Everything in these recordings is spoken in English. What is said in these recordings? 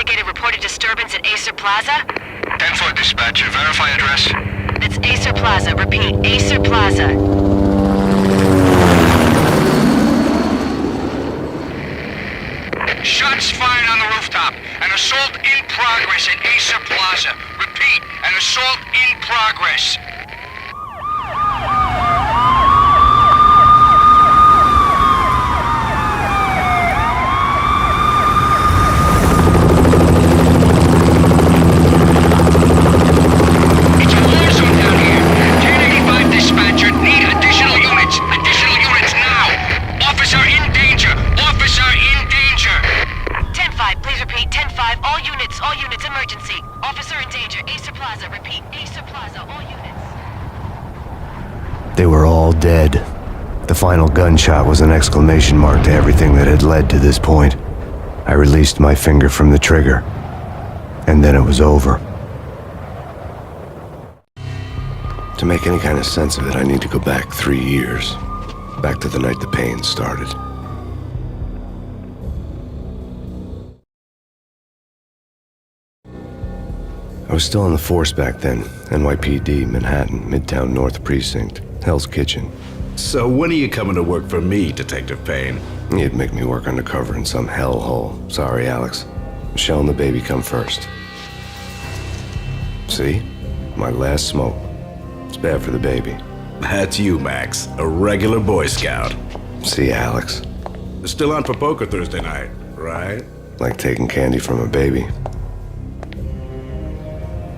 investigated reported disturbance at Acer Plaza? 10-4 dispatcher. Verify address. It's Acer Plaza. Repeat, Acer Plaza. Shots fired on the rooftop. An assault in progress at Acer Plaza. Repeat, an assault in progress. It's a war zone down here. 1085 dispatcher. Need additional units. Additional units now. Officer in danger. Officer in danger. 10-5, please repeat. 10-5, all units, emergency. Officer in danger, Acer Plaza. Repeat, Acer Plaza, all units. They were all dead. The final gunshot was an exclamation mark to everything that had led to this point. I released my finger from the trigger, and then it was over. To make any kind of sense of it, I need to go back 3 years. Back to the night the pain started. I was still on the force back then. NYPD, Manhattan, Midtown North Precinct, Hell's Kitchen. So when are you coming to work for me, Detective Payne? You'd make me work undercover in some hellhole. Sorry, Alex. Michelle and the baby come first. See? My last smoke. It's bad for the baby. That's you, Max. A regular Boy Scout. See, Alex. Still on for poker Thursday night, right? Like taking candy from a baby.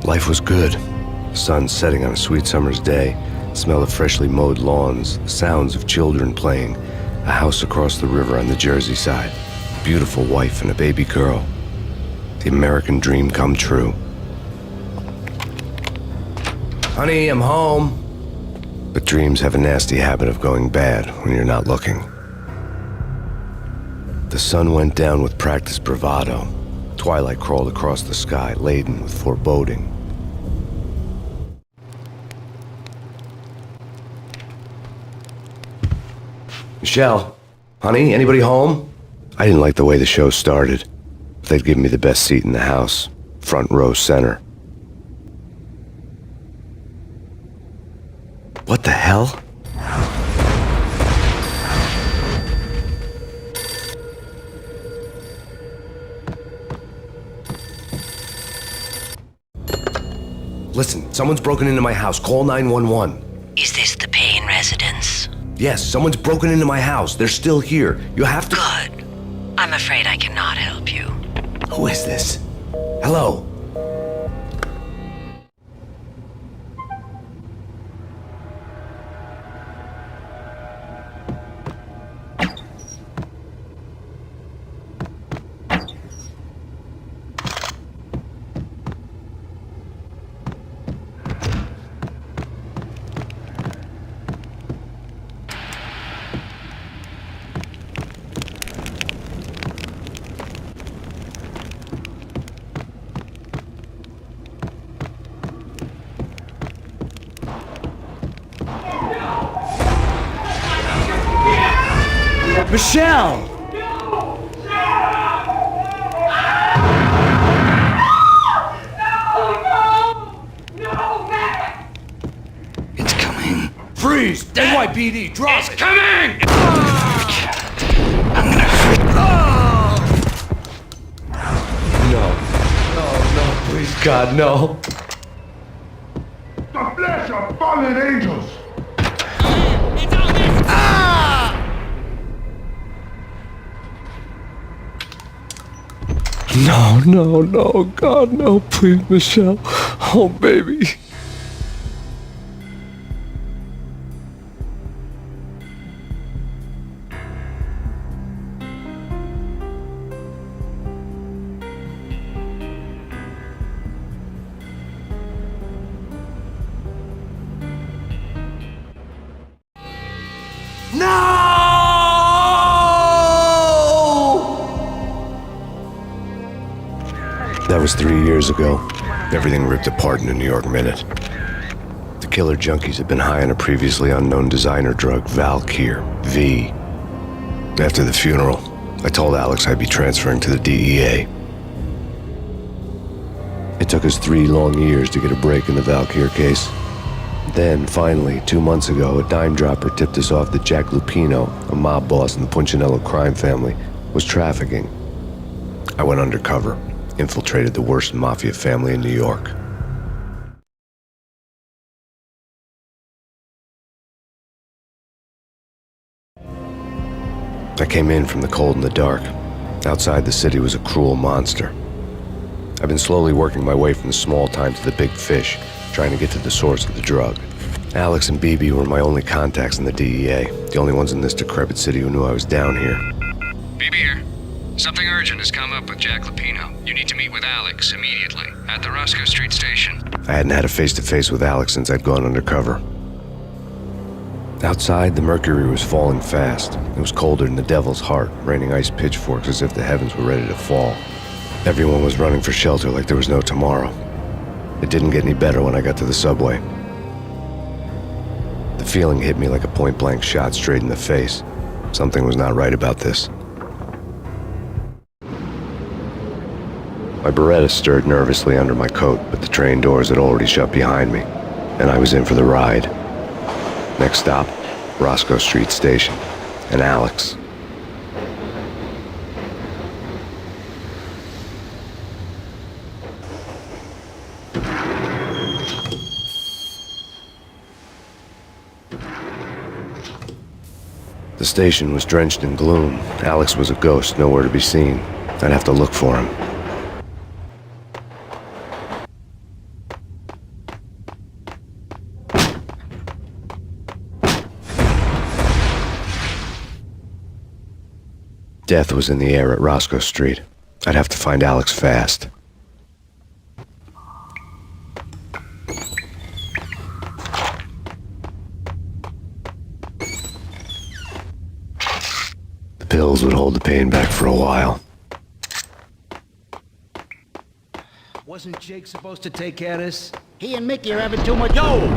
Life was good. The sun setting on a sweet summer's day, smell of freshly mowed lawns, the sounds of children playing, a house across the river on the Jersey side, a beautiful wife and a baby girl. The American dream come true. Honey, I'm home. But dreams have a nasty habit of going bad when you're not looking. The sun went down with practiced bravado. Twilight crawled across the sky, laden with foreboding. Michelle, honey, anybody home? I didn't like the way the show started. They'd given me the best seat in the house, front row center. What the hell? Listen, someone's broken into my house. Call 911. Is this the Payne residence? Yes, someone's broken into my house. They're still here. You have to... Good. I'm afraid I cannot help you. Who is this? Hello? Michelle! It's coming. Freeze! NYPD, drop it! Coming! I'm gonna hurt. No, please, God, no. The flesh of fallen angels! No, God, no, please, Michelle. Oh, baby. That was 3 years ago. Everything ripped apart in a New York minute. The killer junkies had been high on a previously unknown designer drug, Valkyr, V. After the funeral, I told Alex I'd be transferring to the DEA. It took us 3 long years to get a break in the Valkyr case. Then, finally, 2 months ago, a dime dropper tipped us off that Jack Lupino, a mob boss in the Punchinello crime family, was trafficking. I went undercover, infiltrated the worst mafia family in New York. I came in from the cold and the dark. Outside the city was a cruel monster. I've been slowly working my way from the small time to the big fish, trying to get to the source of the drug. Alex and BB were my only contacts in the DEA, the only ones in this decrepit city who knew I was down here. BB here. Something urgent has come up with Jack Lupino. You need to meet with Alex immediately at the Roscoe Street station. I hadn't had a face-to-face with Alex since I'd gone undercover. Outside, the mercury was falling fast. It was colder than the devil's heart, raining ice pitchforks as if the heavens were ready to fall. Everyone was running for shelter like there was no tomorrow. It didn't get any better when I got to the subway. The feeling hit me like a point-blank shot straight in the face. Something was not right about this. My Beretta stirred nervously under my coat, but the train doors had already shut behind me, and I was in for the ride. Next stop, Roscoe Street Station, and Alex. The station was drenched in gloom. Alex was a ghost, nowhere to be seen. I'd have to look for him. Death was in the air at Roscoe Street. I'd have to find Alex fast. The pills would hold the pain back for a while. Wasn't Jake supposed to take care of this? He and Mickey are having too much. Yo!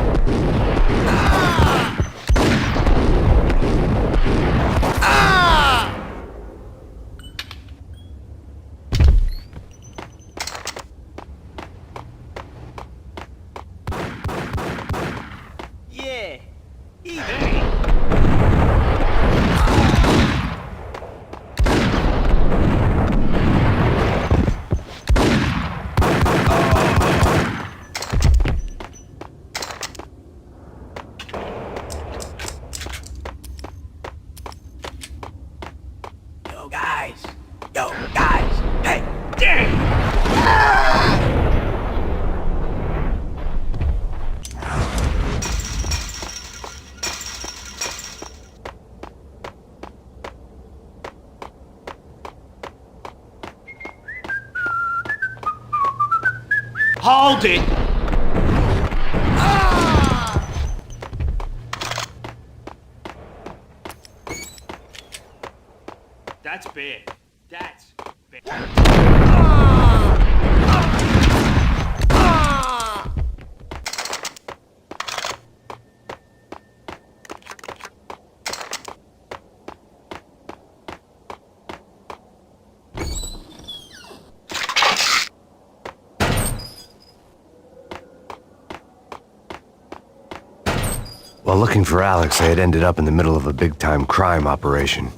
Yeah. Yo, guys! Hey! Hold it! That's bad. That's bad. While looking for Alex, I had ended up in the middle of a big-time crime operation.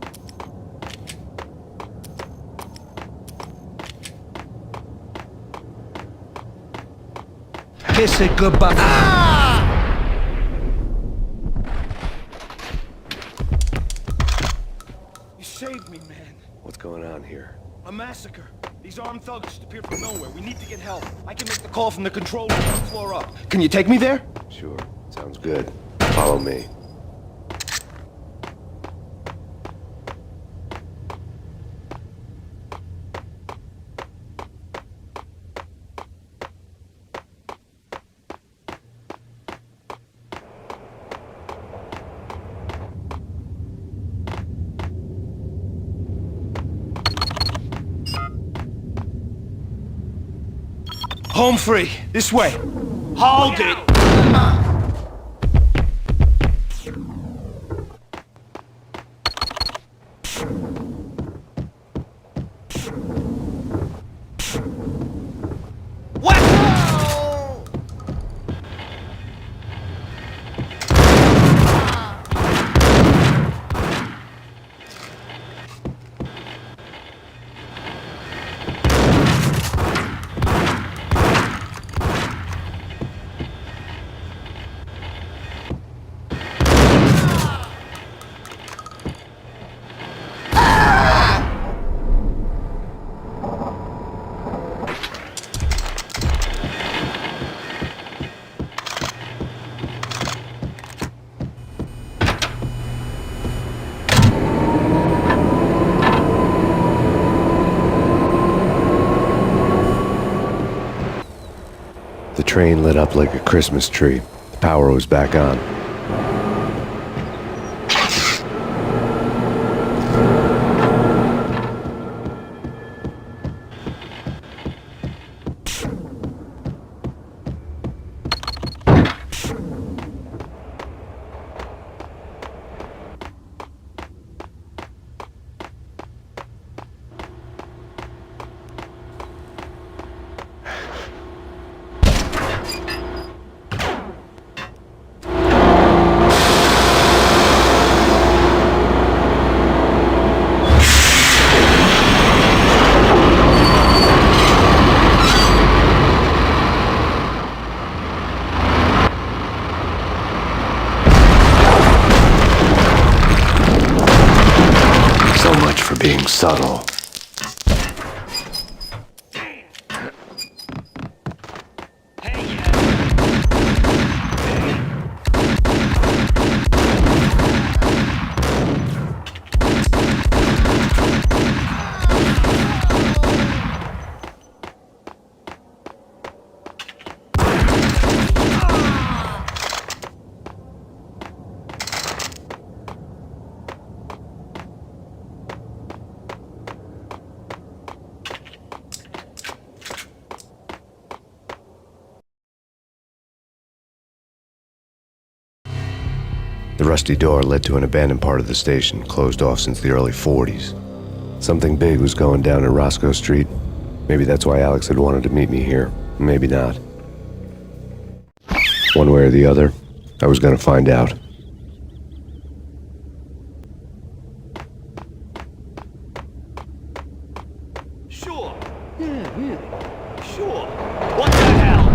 Kiss it goodbye. You saved me, man. What's going on here? A massacre. These armed thugs just appeared from nowhere. We need to get help. I can make the call from the control room one floor up. Can you take me there? Sure, sounds good. Follow me. Home free. This way. Hold it! What? train lit up like a Christmas tree. The power was back on. Being subtle. The rusty door led to an abandoned part of the station, closed off since the early 40s. Something big was going down in Roscoe Street. Maybe that's why Alex had wanted to meet me here. Maybe not. One way or the other, I was gonna find out. Sure. Yeah. Sure. What the hell?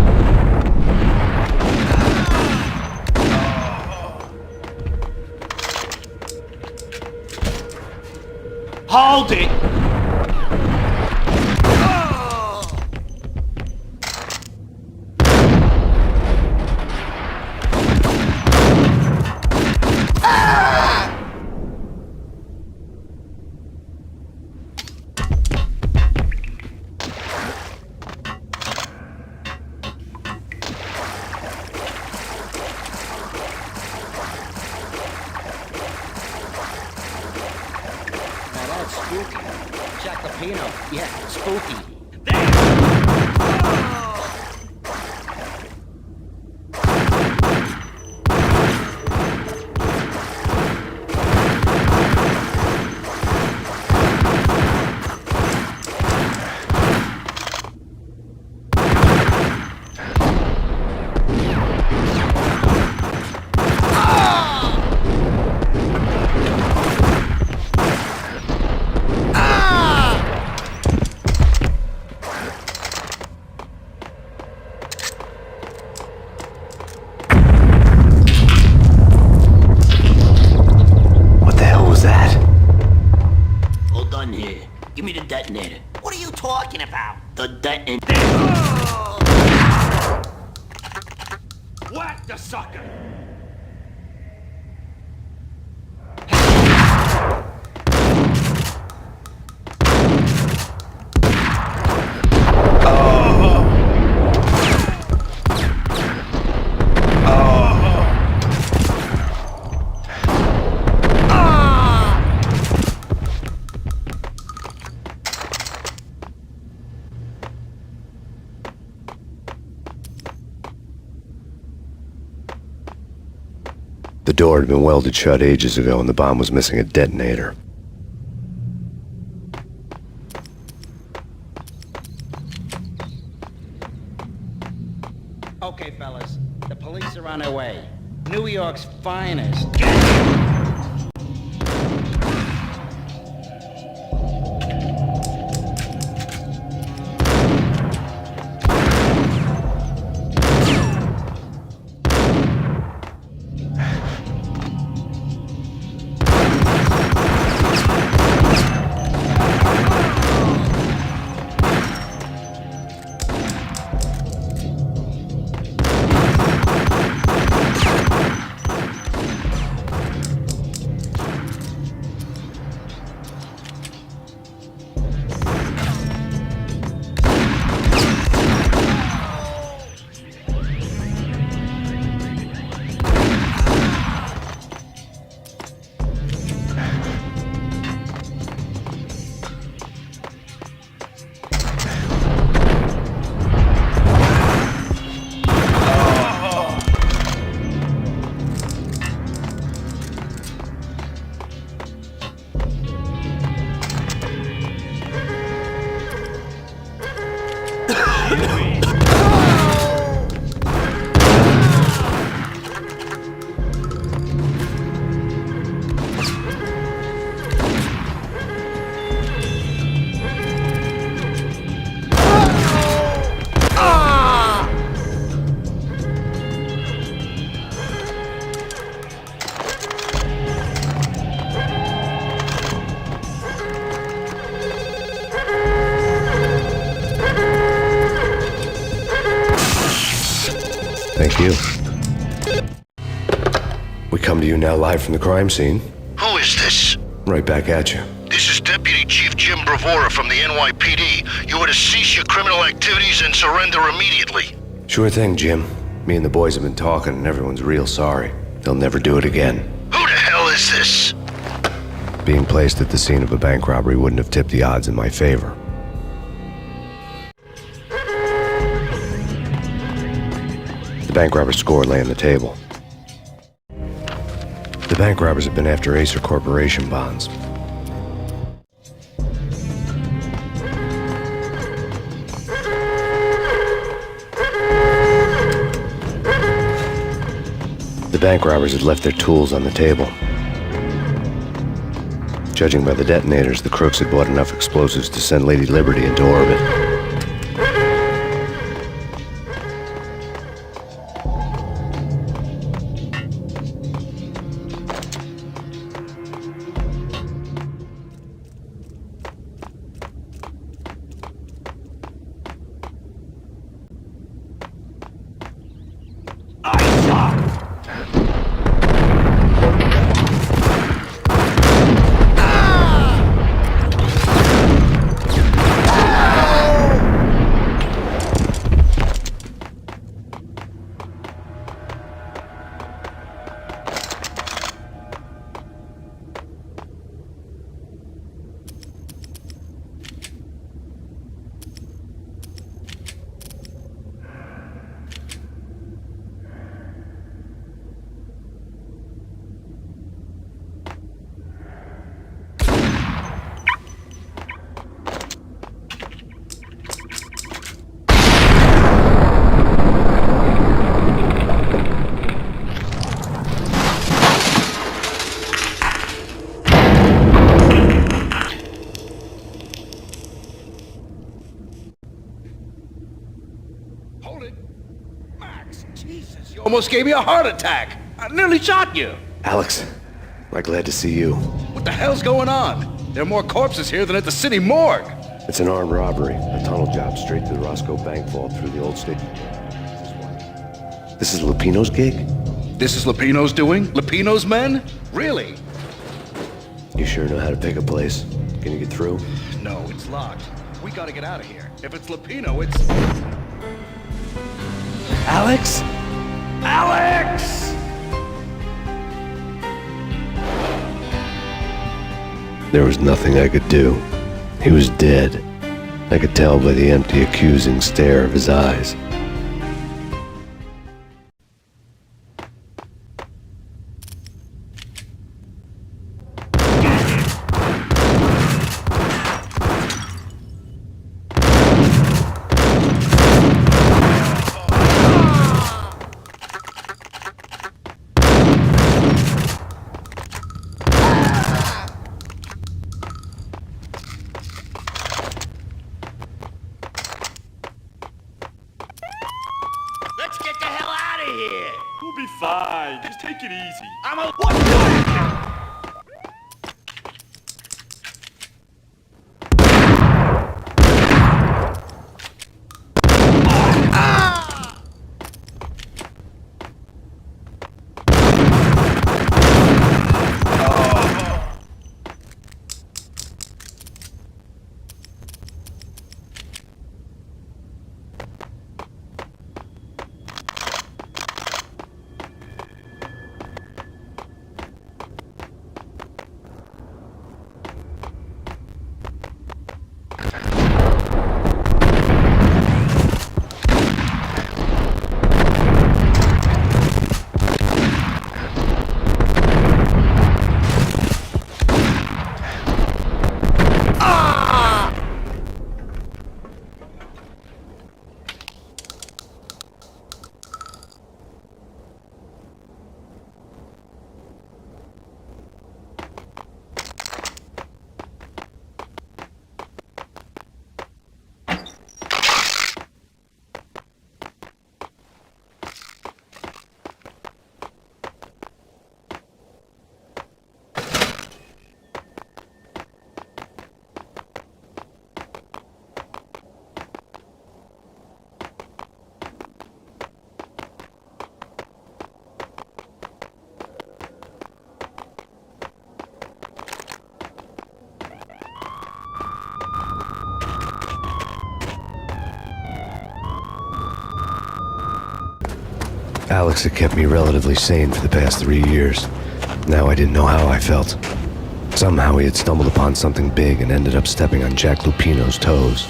Hold it! Spooky. Jack the Pino. Yeah, spooky. Give me the detonator. What are you talking about? The detonator. Whack the sucker! The door had been welded shut ages ago and the bomb was missing a detonator. Okay, fellas. The police are on their way. New York's finest. Thank you. We come to you now live from the crime scene. Who is this? Right back at you. This is Deputy Chief Jim Bravura from the NYPD. You are to cease your criminal activities and surrender immediately. Sure thing, Jim. Me and the boys have been talking and everyone's real sorry. They'll never do it again. Who the hell is this? Being placed at the scene of a bank robbery wouldn't have tipped the odds in my favor. The bank robber's score lay on the table. The bank robbers have been after Acer Corporation bonds. The bank robbers had left their tools on the table. Judging by the detonators, the crooks had bought enough explosives to send Lady Liberty into orbit. Almost gave me a heart attack. I nearly shot you. Alex, I'm glad to see you. What the hell's going on? There are more corpses here than at the city morgue. It's an armed robbery. A tunnel job straight to the Roscoe bank vault through the old state. This is Lupino's gig? This is Lupino's doing? Lupino's men? Really? You sure know how to pick a place. Can you get through? No, it's locked. We gotta get out of here. If it's Lupino, it's... Alex? Alex! There was nothing I could do. He was dead. I could tell by the empty, accusing stare of his eyes. Let's get the hell out of here! We'll be fine. Just take it easy. I'm a... What? Alex had kept me relatively sane for the past 3 years. Now I didn't know how I felt. Somehow he had stumbled upon something big and ended up stepping on Jack Lupino's toes.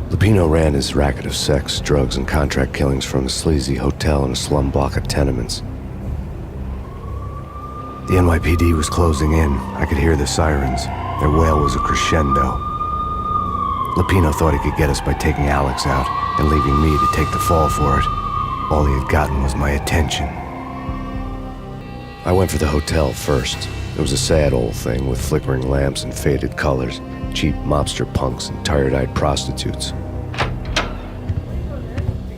Lupino ran his racket of sex, drugs, and contract killings from a sleazy hotel in a slum block of tenements. The NYPD was closing in. I could hear the sirens. Their wail was a crescendo. Lupino thought he could get us by taking Alex out and leaving me to take the fall for it. All he had gotten was my attention. I went for the hotel first. It was a sad old thing with flickering lamps and faded colors, cheap mobster punks and tired-eyed prostitutes.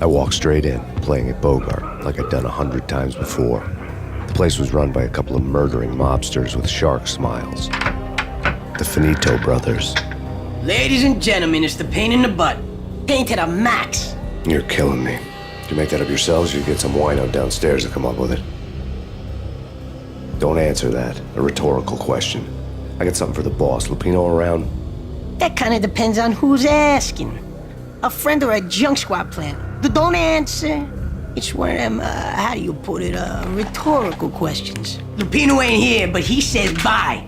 I walked straight in, playing at Bogart, like I'd done 100 times before. The place was run by a couple of murdering mobsters with shark smiles. The Finito brothers. Ladies and gentlemen, it's the pain in the butt. Pain to the max. You're killing me. Did you make that up yourselves, or you get some wino downstairs to come up with it? Don't answer that. A rhetorical question. I got something for the boss. Lupino around? That kind of depends on who's asking. A friend or a junk squad plan. Don't answer. It's one of them, how do you put it, rhetorical questions. Lupino ain't here, but he says bye.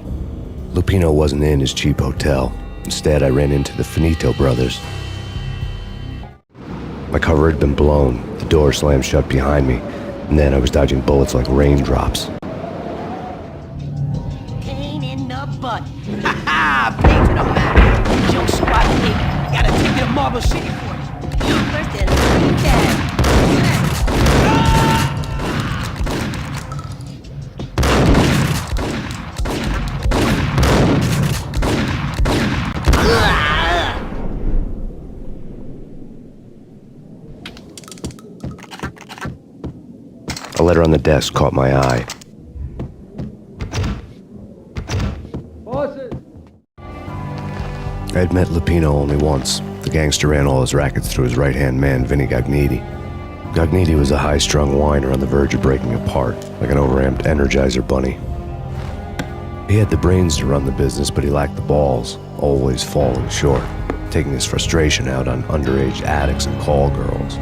Lupino wasn't in his cheap hotel. Instead, I ran into the Finito brothers. My cover had been blown. The door slammed shut behind me, and then I was dodging bullets like raindrops. Pain in the butt. Ha ha! Pain to the max. Junk squad pig. Gotta take you to Marble City for it. You first and then. A letter on the desk caught my eye. Bosses! I had met Lupino only once. The gangster ran all his rackets through his right-hand man, Vinny Gagniti. Gagniti was a high-strung whiner on the verge of breaking apart, like an overamped Energizer bunny. He had the brains to run the business, but he lacked the balls, always falling short, taking his frustration out on underage addicts and call girls.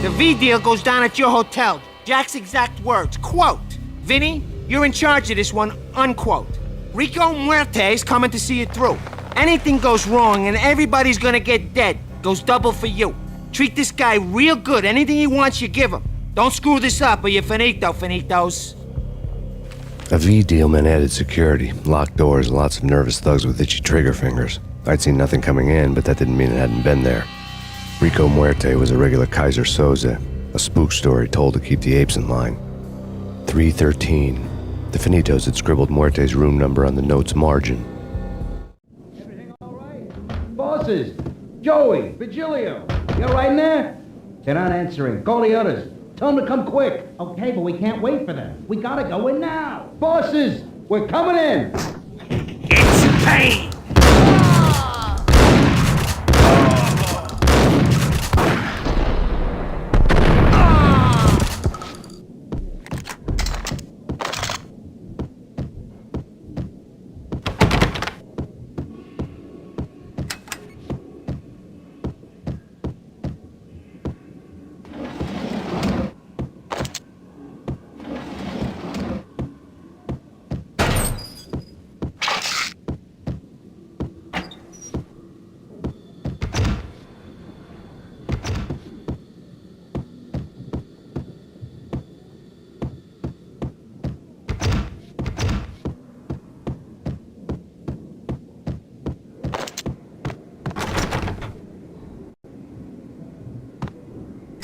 The V deal goes down at your hotel. Jack's exact words, quote, "Vinny, you're in charge of this one," unquote. Rico Muerte's coming to see it through. Anything goes wrong and everybody's gonna get dead. Goes double for you. Treat this guy real good. Anything he wants, you give him. Don't screw this up or you're finito, finitos. A V deal meant added security, locked doors, and lots of nervous thugs with itchy trigger fingers. I'd seen nothing coming in, but that didn't mean it hadn't been there. Rico Muerte was a regular Kaiser Soze, a spook story told to keep the apes in line. 313. The Finitos had scribbled Muerte's room number on the note's margin. Everything all right? Bosses! Joey! Vigilio! You all right in there? They're not answering. Call the others. Tell them to come quick. Okay, but we can't wait for them. We gotta go in now. Bosses! We're coming in! It's Payne!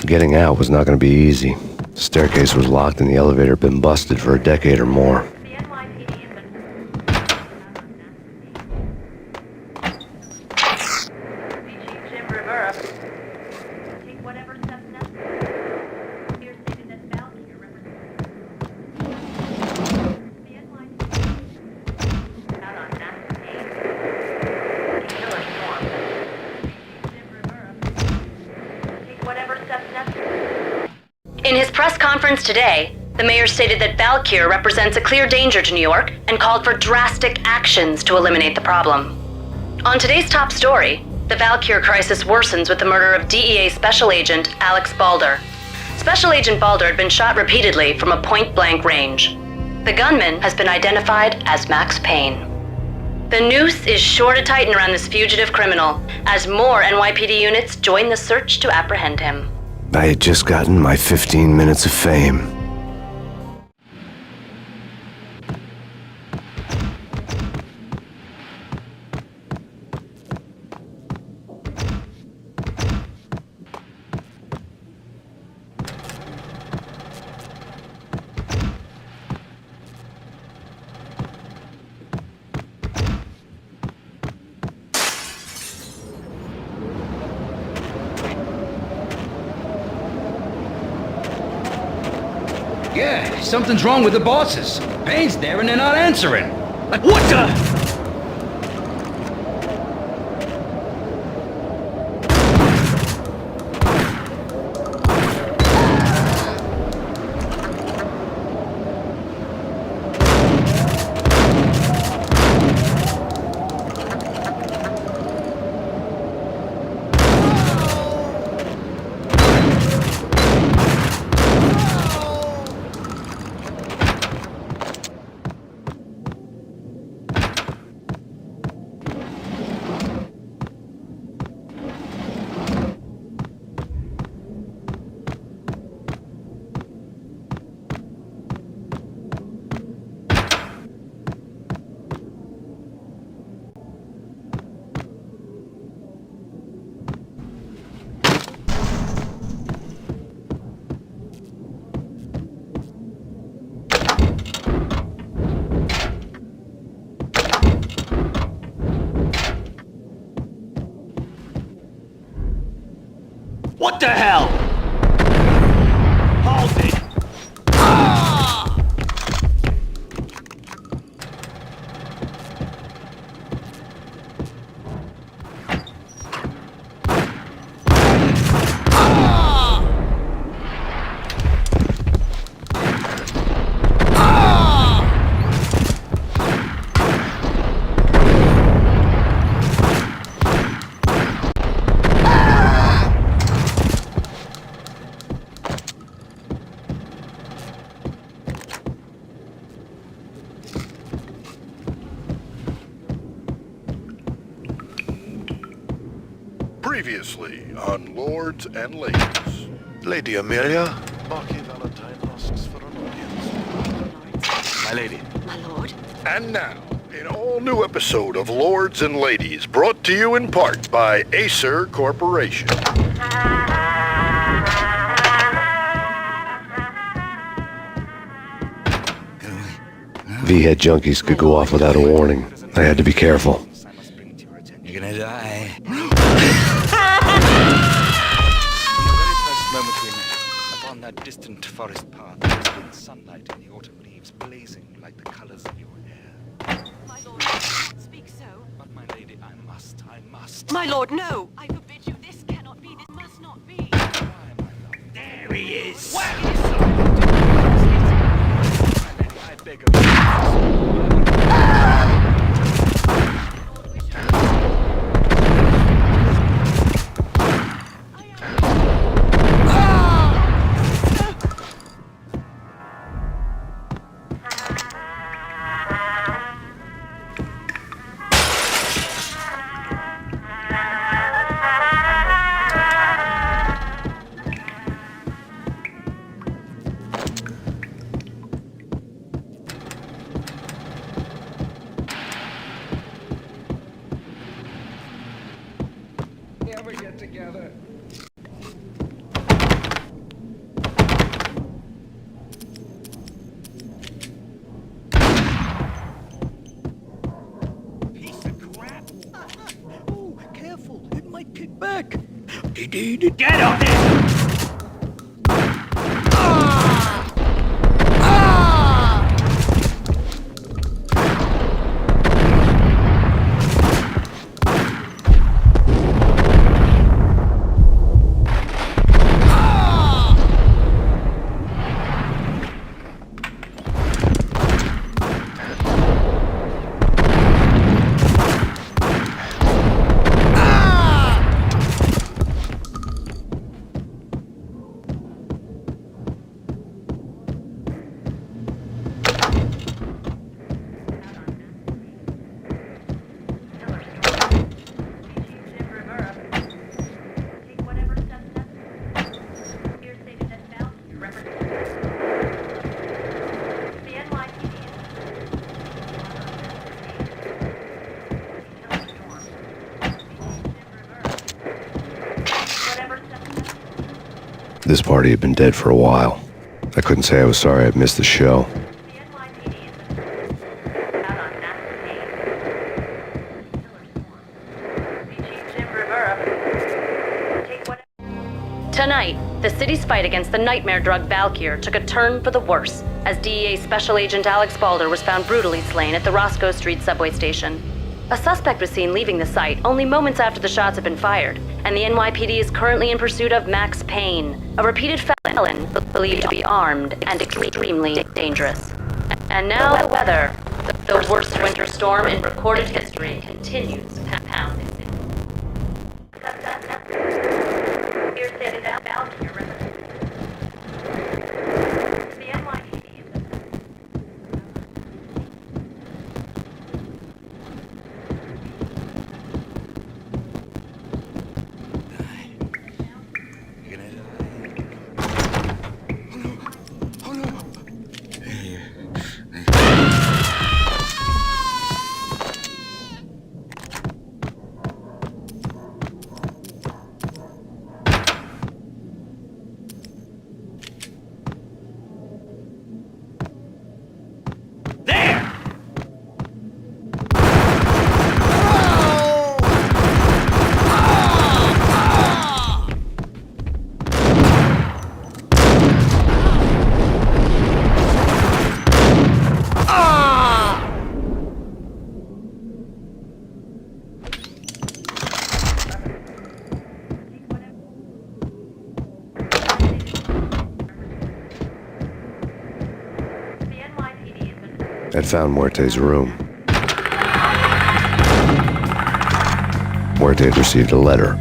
Getting out was not going to be easy. The staircase was locked and the elevator had been busted for a decade or more. In his press conference today, the mayor stated that Valkyr represents a clear danger to New York and called for drastic actions to eliminate the problem. On today's top story, the Valkyr crisis worsens with the murder of DEA Special Agent Alex Balder. Special Agent Balder had been shot repeatedly from a point-blank range. The gunman has been identified as Max Payne. The noose is sure to tighten around this fugitive criminal as more NYPD units join the search to apprehend him. I had just gotten my 15 minutes of fame. Yeah, something's wrong with the bosses. Payne's there and they're not answering. Like, what the? What the hell? Hold it! Previously on Lords and Ladies. Lady Amelia, Marquis Valentine asks for an audience. My lady. My lord. And now, an all-new episode of Lords and Ladies, brought to you in part by Acer Corporation. V-head junkies could go off without a warning. I had to be careful. You're gonna die. Moment we met, upon that distant forest path, there has been sunlight and the autumn leaves blazing like the colors of your hair. My lord, you cannot speak so. But my lady, I must. My lord, no! I forbid you. This cannot be. This must not be. Why, my love? There he is! Where is my lady, I beg of you. Never get together. Piece of crap! Oh, careful, it might kick back. Get on it! This party had been dead for a while. I couldn't say I was sorry I'd missed the show. Tonight, the city's fight against the nightmare drug Valkyr took a turn for the worse as DEA Special Agent Alex Balder was found brutally slain at the Roscoe Street subway station. A suspect was seen leaving the site only moments after the shots had been fired, and the NYPD is currently in pursuit of Max Payne, a repeated felon believed to be armed and extremely dangerous. And now the weather. The worst winter storm in recorded history continues to pound. I'd found Muerte's room. Muerte had received a letter.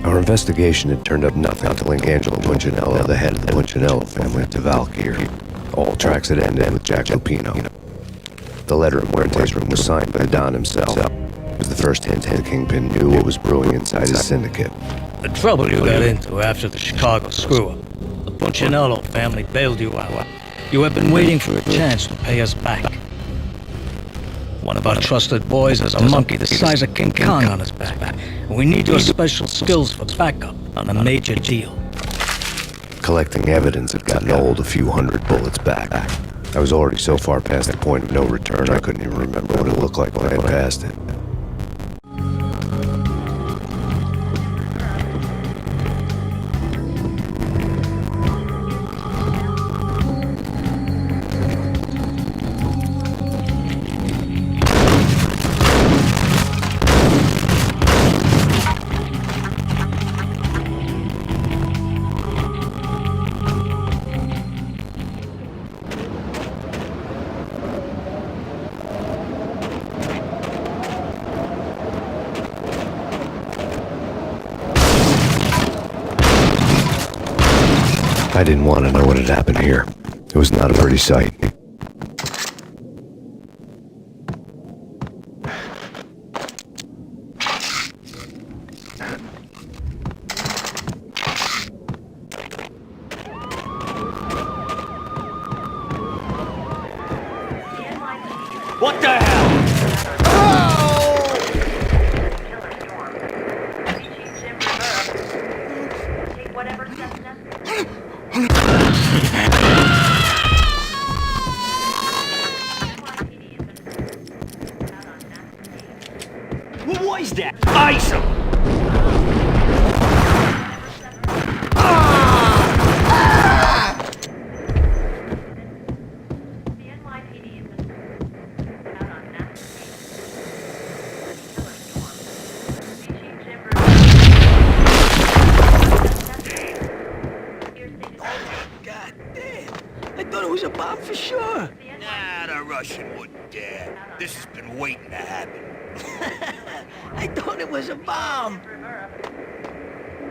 Our investigation had turned up nothing to link Angelo Punchinello, the head of the Punchinello family, to Valkyr. All tracks had ended with Jack Lupino. The letter in Muerte's room was signed by Don himself. It was the first hint the Kingpin knew what was brewing inside his syndicate. The trouble you got into after the Chicago screw-up. The Punchinello family bailed you out. You have been waiting for a chance to pay us back. One of our trusted boys has a monkey the size of King Kong on his back. We need your special skills for backup on a major deal. Collecting evidence had gotten old a few hundred bullets back. I was already so far past the point of no return, I couldn't even remember what it looked like when I had passed it. I didn't want to know what had happened here. It was not a pretty sight. What the hell? What was that? Ice him! For sure. Nah, the Russian wouldn't dare. This has been waiting to happen. I thought it was a bomb.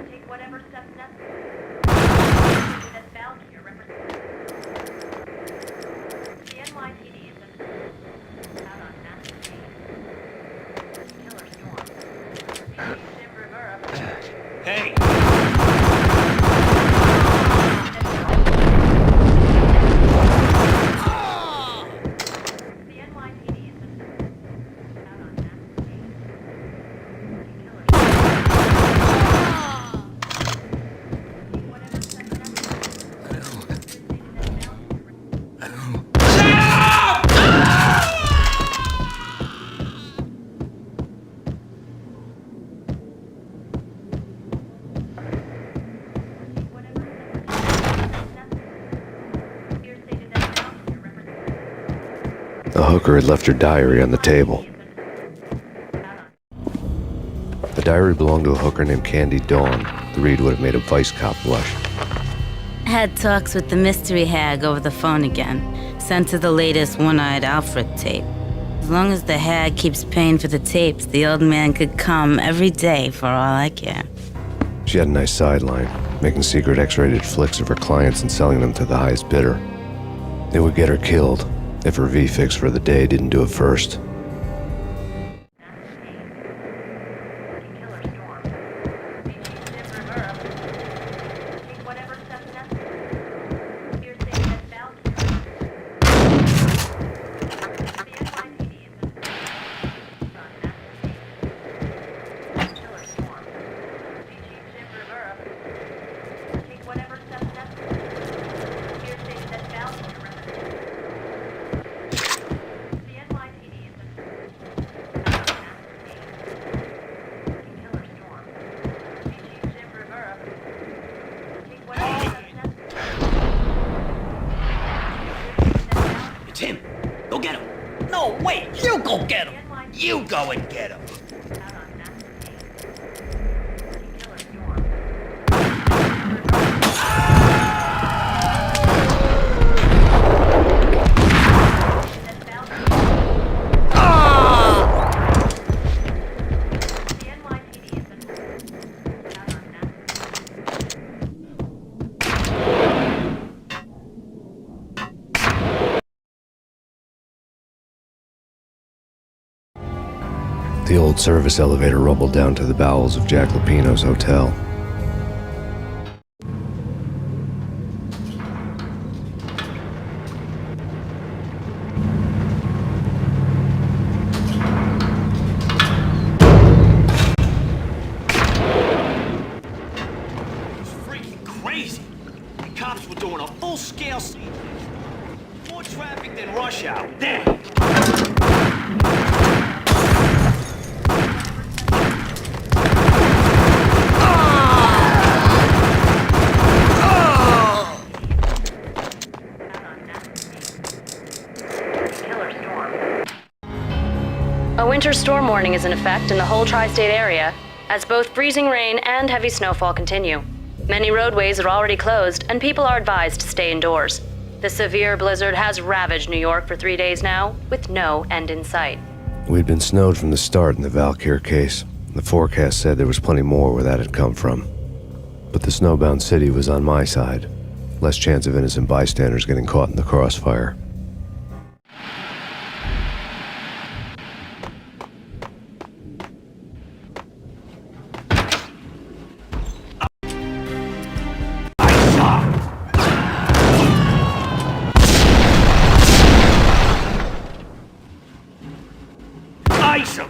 Take whatever steps Hey! hooker had left her diary on the table. The diary belonged to a hooker named Candy Dawn. The read would have made a vice cop blush. Had talks with the mystery hag over the phone again. Sent her the latest One-Eyed Alfred tape. As long as the hag keeps paying for the tapes, the old man could come every day for all I care. She had a nice sideline, making secret X-rated flicks of her clients and selling them to the highest bidder. It would get her killed if her V-fix for the day didn't do it first. It's him. Go get him. No, wait. You go get him. You go and get him. The old service elevator rumbled down to the bowels of Jack Lupino's hotel. It's freaking crazy. The cops were doing a full-scale scene. More traffic than rush hour. Damn. A winter storm warning is in effect in the whole tri-state area, as both freezing rain and heavy snowfall continue. Many roadways are already closed, and people are advised to stay indoors. The severe blizzard has ravaged New York for 3 days now, with no end in sight. We'd been snowed from the start in the Valkyr case. The forecast said there was plenty more where that had come from. But the snowbound city was on my side. Less chance of innocent bystanders getting caught in the crossfire. Ice him!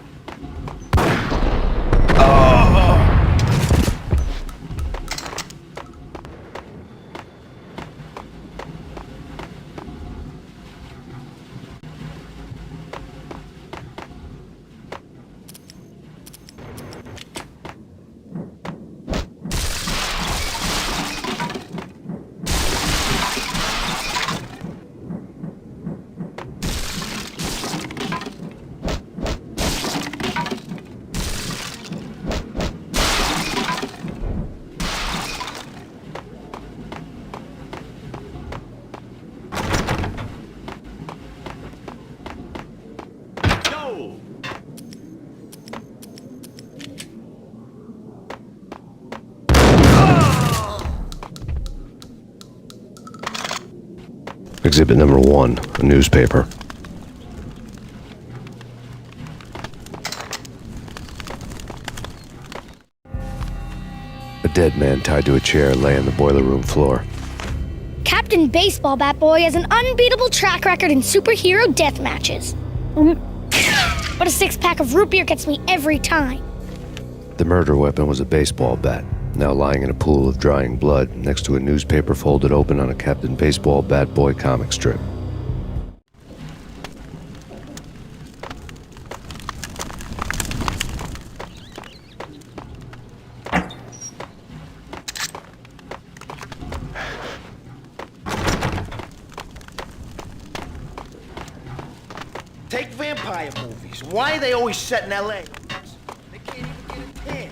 Exhibit number 1, a newspaper. A dead man tied to a chair lay on the boiler room floor. Captain Baseball Bat Boy has an unbeatable track record in superhero death matches. But a 6-pack of root beer gets me every time. The murder weapon was a baseball bat, now lying in a pool of drying blood next to a newspaper folded open on a Captain Baseball Bat Boy comic strip. Take vampire movies. Why are they always set in L.A.? They can't even get a tan.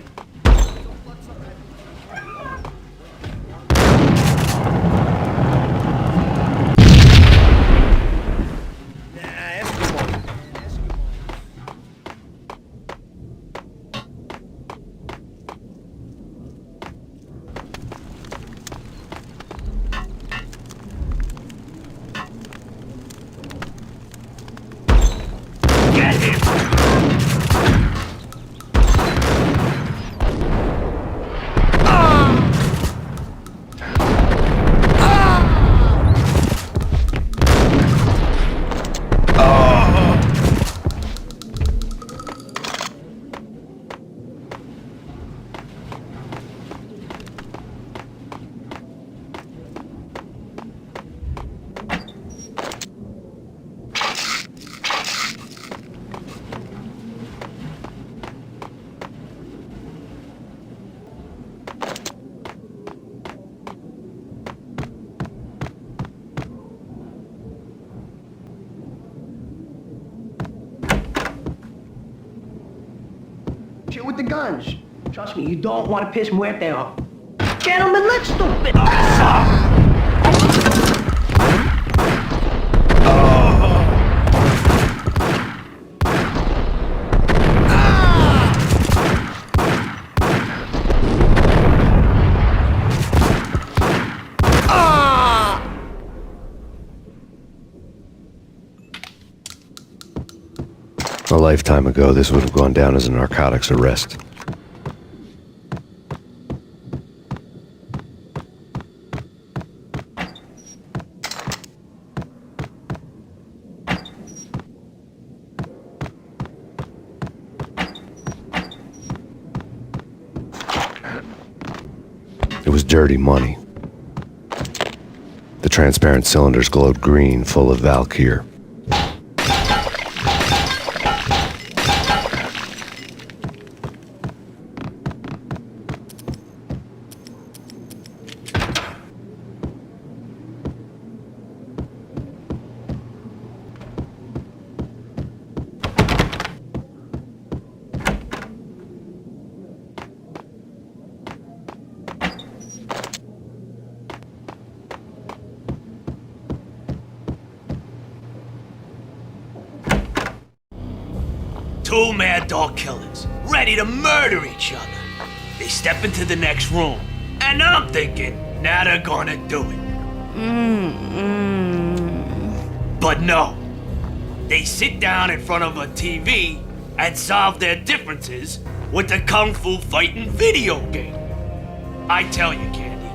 With the guns. Trust me, you don't want to piss Muerte off. Gentlemen, let's stupid. A lifetime ago, this would have gone down as a narcotics arrest. It was dirty money. The transparent cylinders glowed green, full of Valkyr. Two mad dog killers, ready to murder each other. They step into the next room, and I'm thinking, now they're gonna do it. But no. They sit down in front of a TV and solve their differences with the Kung Fu fighting video game. I tell you, Candy,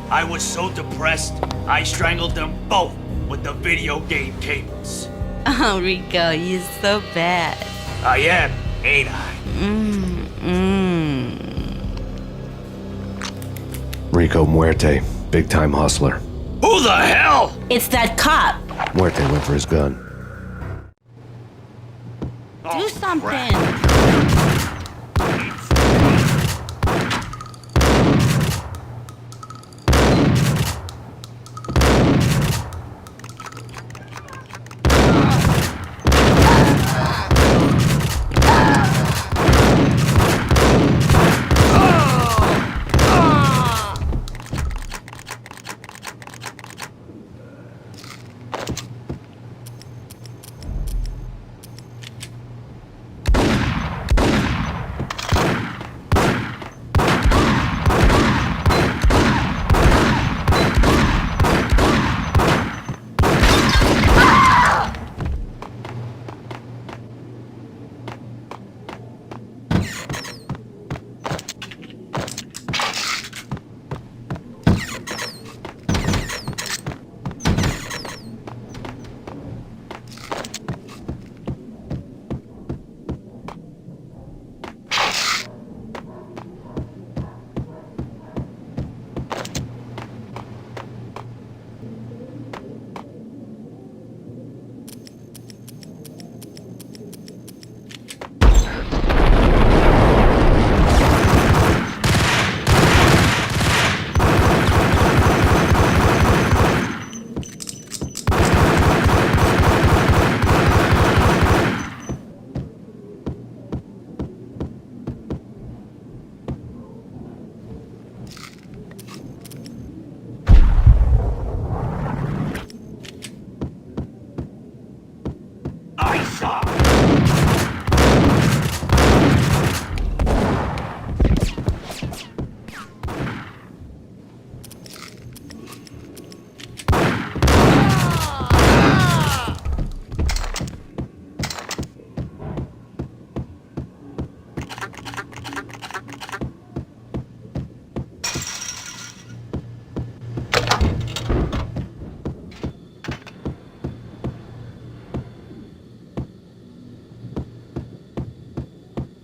I was so depressed, I strangled them both with the video game cables. Oh, Rico, you're so bad. I am, ain't I? Rico Muerte, big-time hustler. Who the hell? It's that cop. Muerte went for his gun. Do something.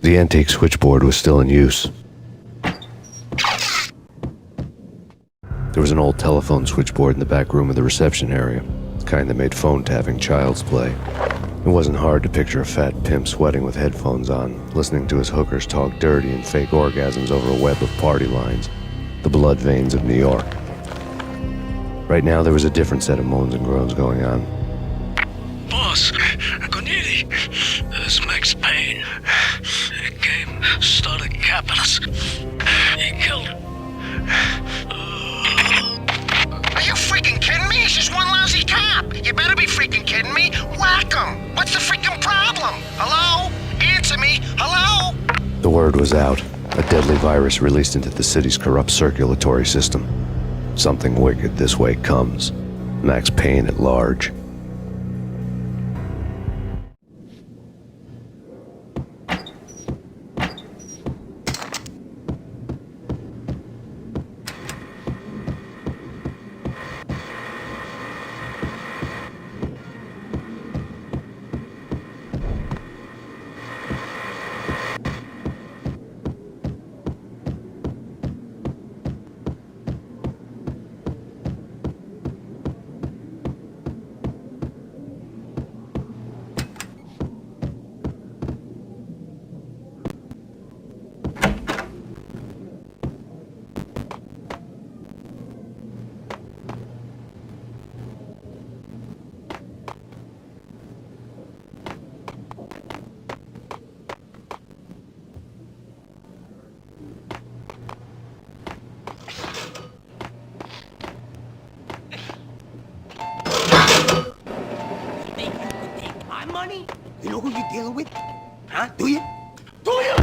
The antique switchboard was still in use. There was an old telephone switchboard in the back room of the reception area, the kind that made phone tapping child's play. It wasn't hard to picture a fat pimp sweating with headphones on, listening to his hookers talk dirty and fake orgasms over a web of party lines, the blood veins of New York. Right now, there was a different set of moans and groans going on. Boss, Corneli, this Max Payne. He came, started capping us. He killed him. Are you freaking kidding me? He's just one lousy cop. You better be freaking kidding me. Whack him. What's the freaking problem? Hello? Answer me. Hello? The word was out. A deadly virus released into the city's corrupt circulatory system. Something wicked this way comes. Max Payne at large. You know who you're dealing with? Huh? Do you? Do you?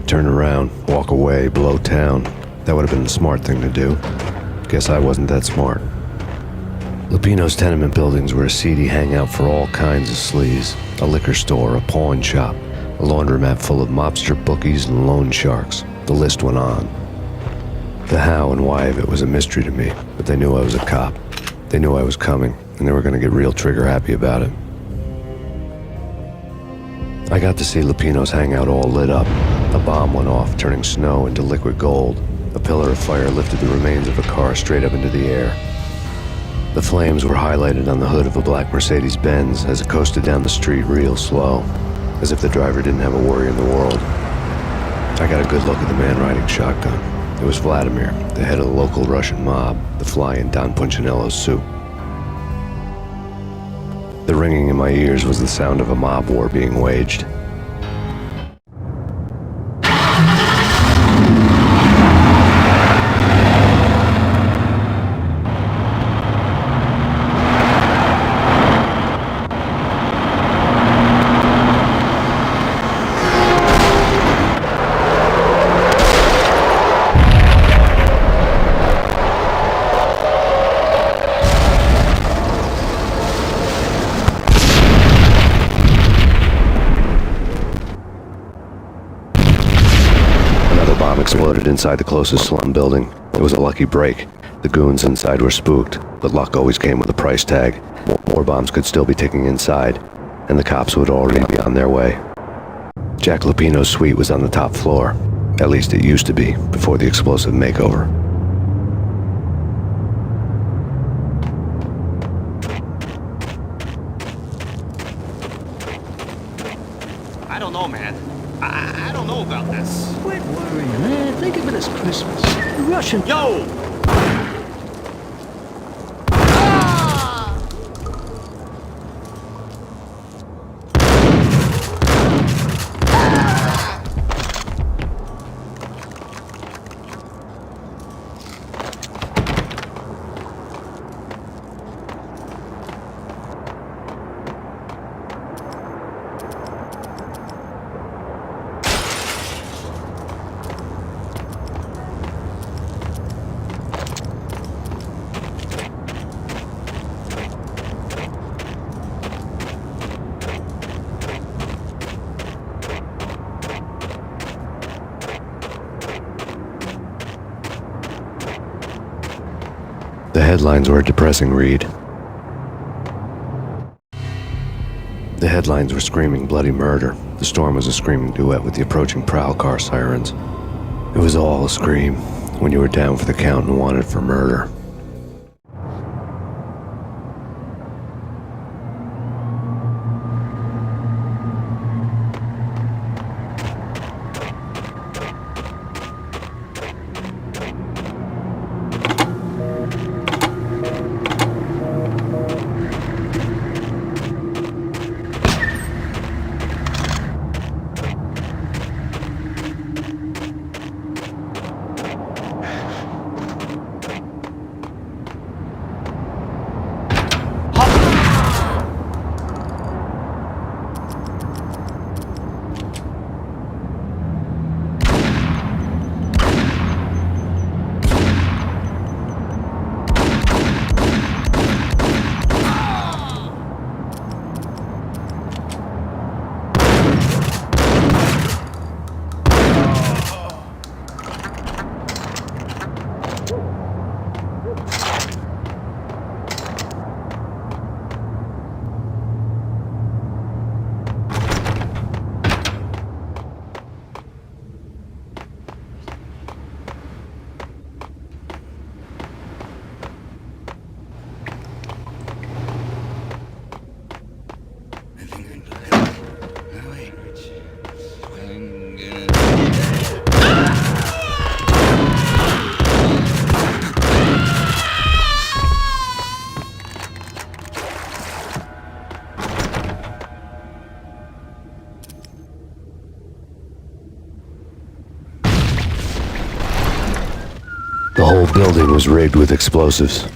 Turn around, walk away, blow town. That would have been the smart thing to do. Guess I wasn't that smart. Lupino's tenement buildings were a seedy hangout for all kinds of sleaze. A liquor store, a pawn shop, a laundromat full of mobster bookies and loan sharks. The list went on. The how and why of it was a mystery to me, but they knew I was a cop. They knew I was coming, and they were going to get real trigger happy about it. I got to see Lupino's hangout all lit up. A bomb went off, turning snow into liquid gold. A pillar of fire lifted the remains of a car straight up into the air. The flames were highlighted on the hood of a black Mercedes-Benz as it coasted down the street real slow, as if the driver didn't have a worry in the world. I got a good look at the man riding shotgun. It was Vladimir, the head of the local Russian mob, the fly in Don Punchinello's suit. The ringing in my ears was the sound of a mob war being waged. Exploded inside the closest slum building. It was a lucky break. The goons inside were spooked, but luck always came with a price tag. More bombs could still be ticking inside, and the cops would already be on their way. Jack Lupino's suite was on the top floor. At least it used to be, before the explosive makeover. I don't know, man. I don't know about this. Quit worrying, man. Think of it as Christmas. The Russian... Yo! The headlines were a depressing read. The headlines were screaming bloody murder. The storm was a screaming duet with the approaching prowl car sirens. It was all a scream when you were down for the count and wanted for murder. The whole building was rigged with explosives.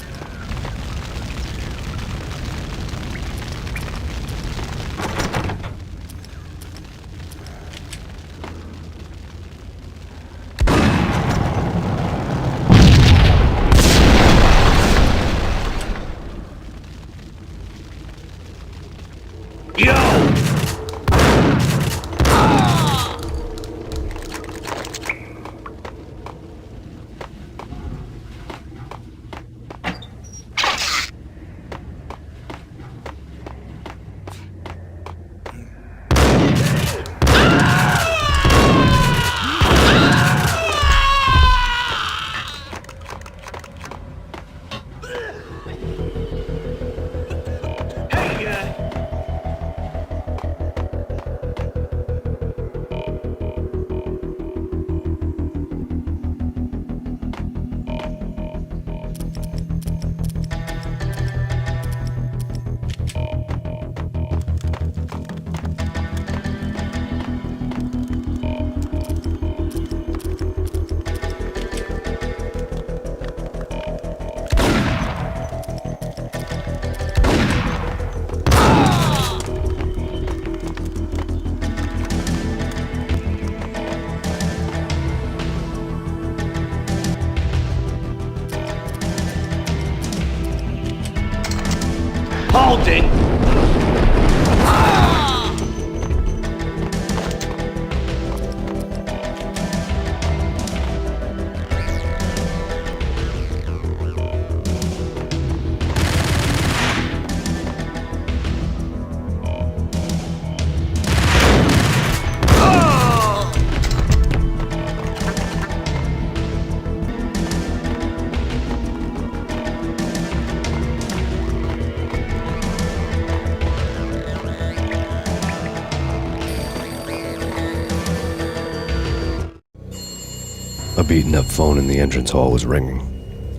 A beaten-up phone in the entrance hall was ringing.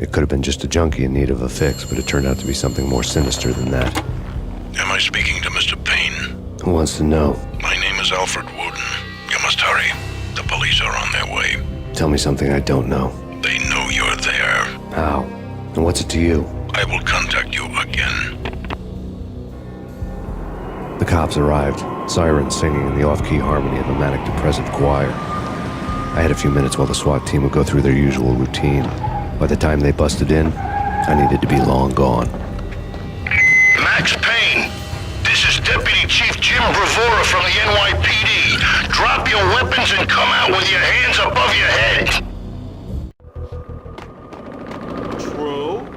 It could have been just a junkie in need of a fix, but it turned out to be something more sinister than that. Am I speaking to Mr. Payne? Who wants to know? My name is Alfred Wooden. You must hurry. The police are on their way. Tell me something I don't know. They know you're there. How? And what's it to you? I will contact you again. The cops arrived, sirens singing in the off-key harmony of a manic-depressive choir. I had a few minutes while the SWAT team would go through their usual routine. By the time they busted in, I needed to be long gone. Max Payne, this is Deputy Chief Jim Bravura from the NYPD. Drop your weapons and come out with your hands above your head. True.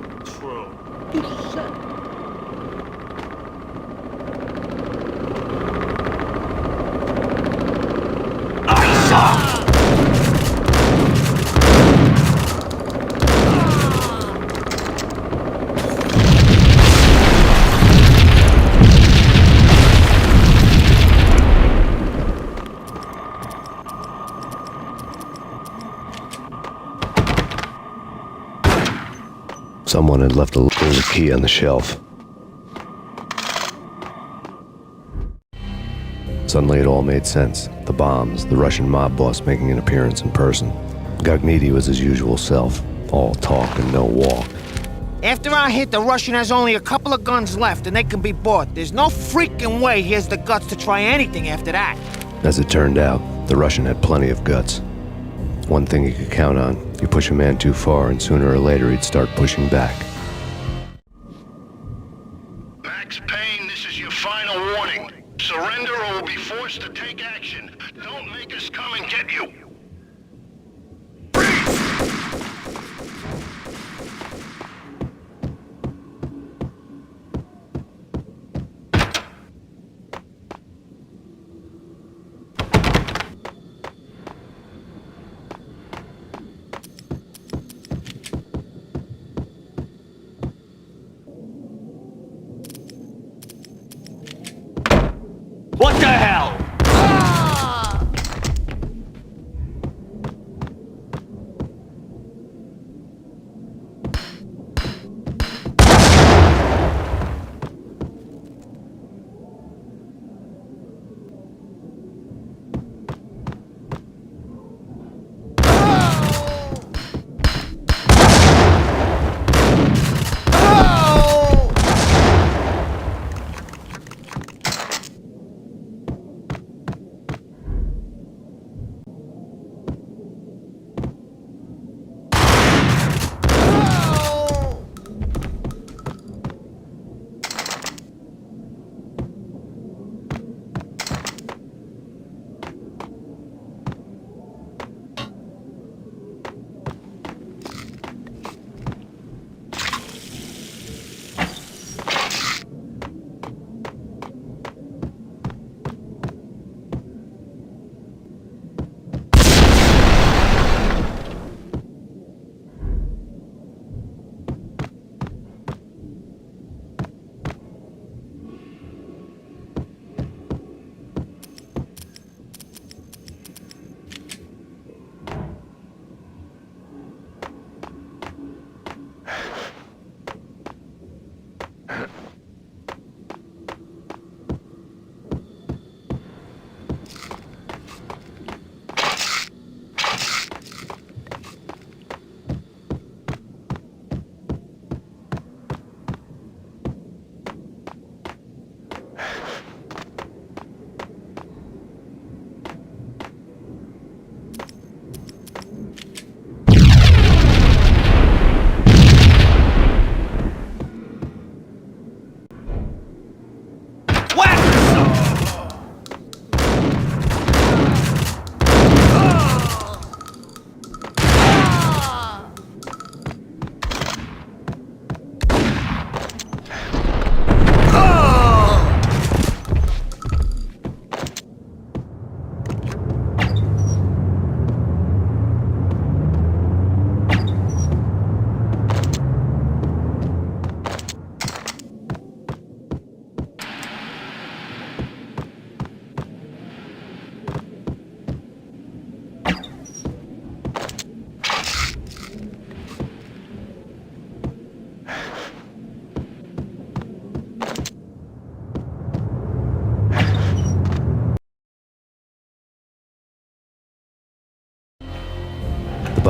Someone had left a little key on the shelf. Suddenly it all made sense. The bombs, the Russian mob boss making an appearance in person. Gagniti was his usual self, all talk and no walk. After our hit, the Russian has only a couple of guns left, and they can be bought. There's no freaking way he has the guts to try anything after that. As it turned out, the Russian had plenty of guts. One thing you could count on, you push a man too far and sooner or later he'd start pushing back. Max Payne, this is your final warning. Surrender or we'll be forced to take action. Don't make us come and get you. What the hell?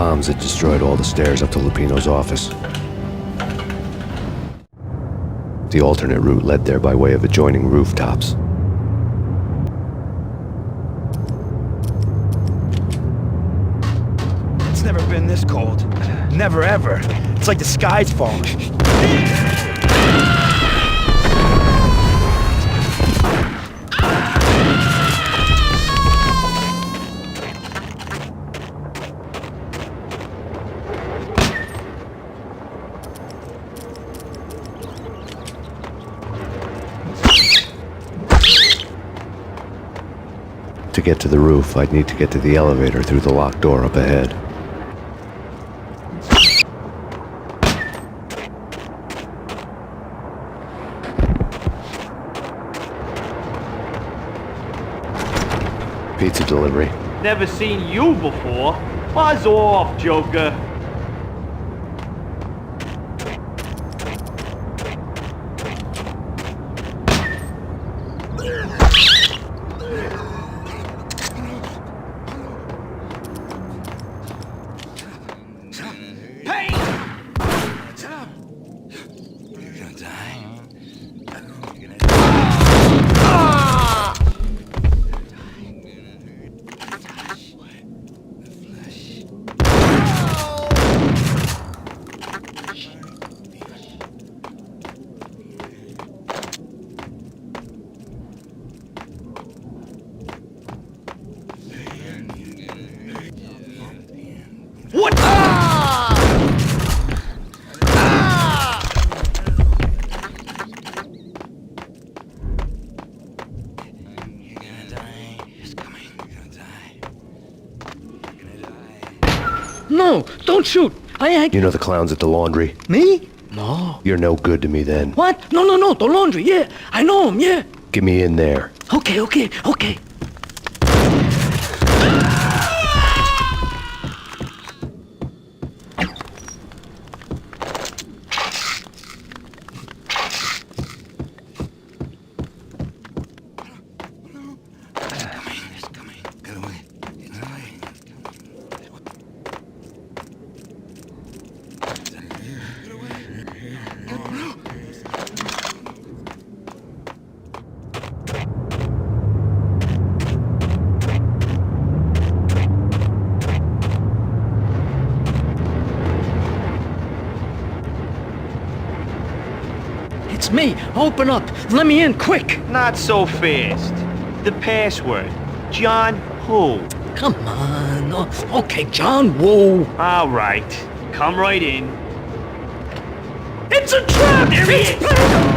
bombs had destroyed all the stairs up to Lupino's office. The alternate route led there by way of adjoining rooftops. It's never been this cold. Never ever. It's like the sky's falling. To get to the roof, I'd need to get to the elevator through the locked door up ahead. Pizza delivery. Never seen you before. Buzz off, Joker. What? No, don't shoot. I ain't... You know the clowns at the laundry? Me? No. You're no good to me then. What? No, the laundry, yeah. I know him, yeah. Get me in there. Okay. It's me. Open up. Let me in, quick. Not so fast. The password. John who? Come on. Okay, John Woo. All right. Come right in. It's a trap! There he is!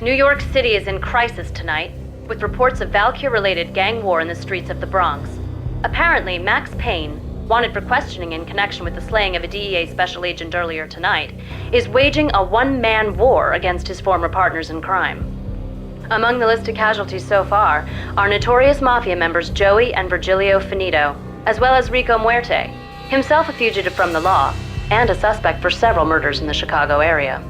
New York City is in crisis tonight, with reports of Valkyr-related gang war in the streets of the Bronx. Apparently, Max Payne, wanted for questioning in connection with the slaying of a DEA special agent earlier tonight, is waging a one-man war against his former partners in crime. Among the list of casualties so far are notorious mafia members Joey and Virgilio Finito, as well as Rico Muerte, himself a fugitive from the law, and a suspect for several murders in the Chicago area.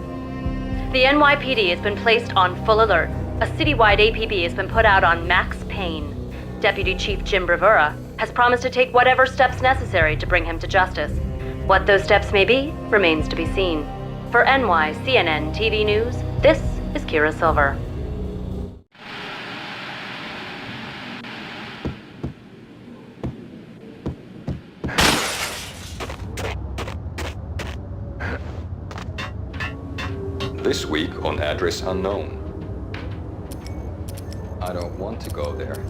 The NYPD has been placed on full alert. A citywide APB has been put out on Max Payne. Deputy Chief Jim Bravura has promised to take whatever steps necessary to bring him to justice. What those steps may be remains to be seen. For NYCNN TV News, this is Kira Silver. This week on Address Unknown. I don't want to go there.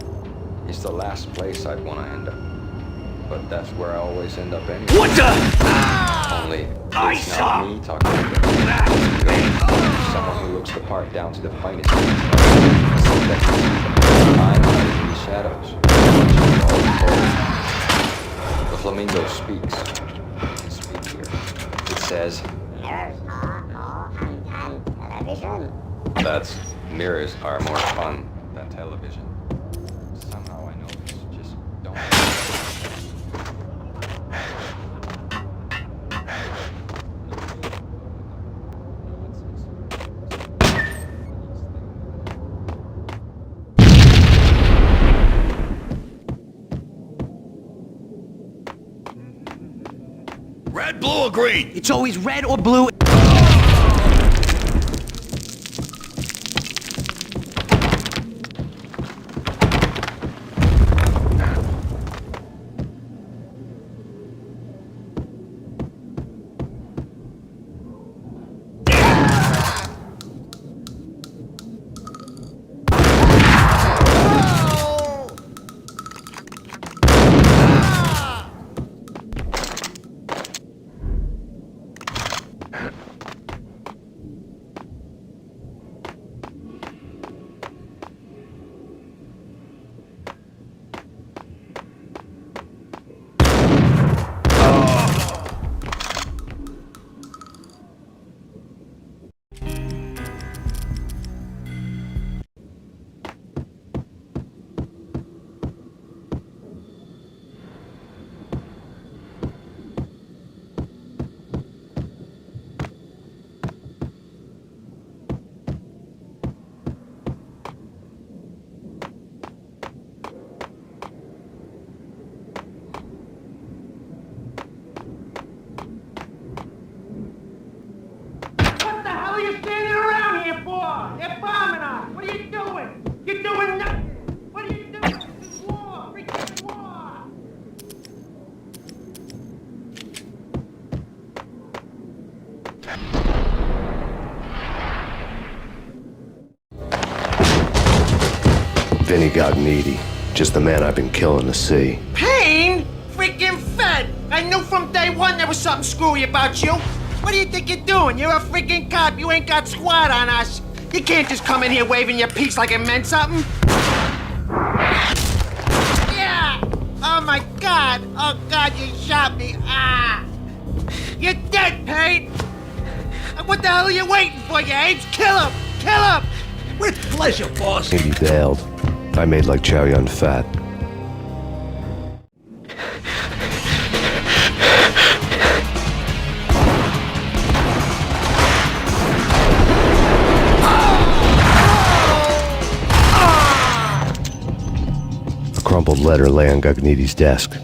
It's the last place I'd want to end up. But that's where I always end up anyway. What the? Only it's not me talking about it. Someone who looks the part down to the finest. I'm hiding in the shadows. The flamingo speaks. It can speak here. It says... That's mirrors are more fun than television. Somehow I know this, just don't. Red, blue, or green? It's always red or blue. Vinny got needy. Just the man I've been killing to see. Payne? Freaking fed! I knew from day one there was something screwy about you. What do you think you're doing? You're a freaking cop. You ain't got squad on us. You can't just come in here waving your piece like it meant something. Yeah! Oh my God! Oh God, you shot me! Ah! You're dead, Payne! What the hell are you waiting for, you apes? Kill him! Kill him! With pleasure, boss. He bailed. I made like Chow Yun Fat. A crumpled letter lay on Gagniti's desk.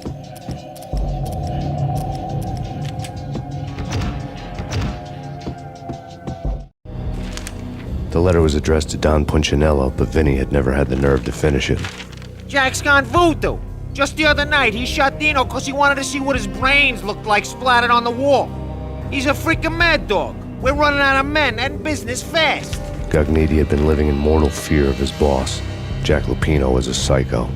The letter was addressed to Don Punchinello, but Vinny had never had the nerve to finish it. Jack's gone voodoo. Just the other night, he shot Dino because he wanted to see what his brains looked like splattered on the wall. He's a freaking mad dog. We're running out of men and business fast. Gagniti had been living in mortal fear of his boss. Jack Lupino was a psycho.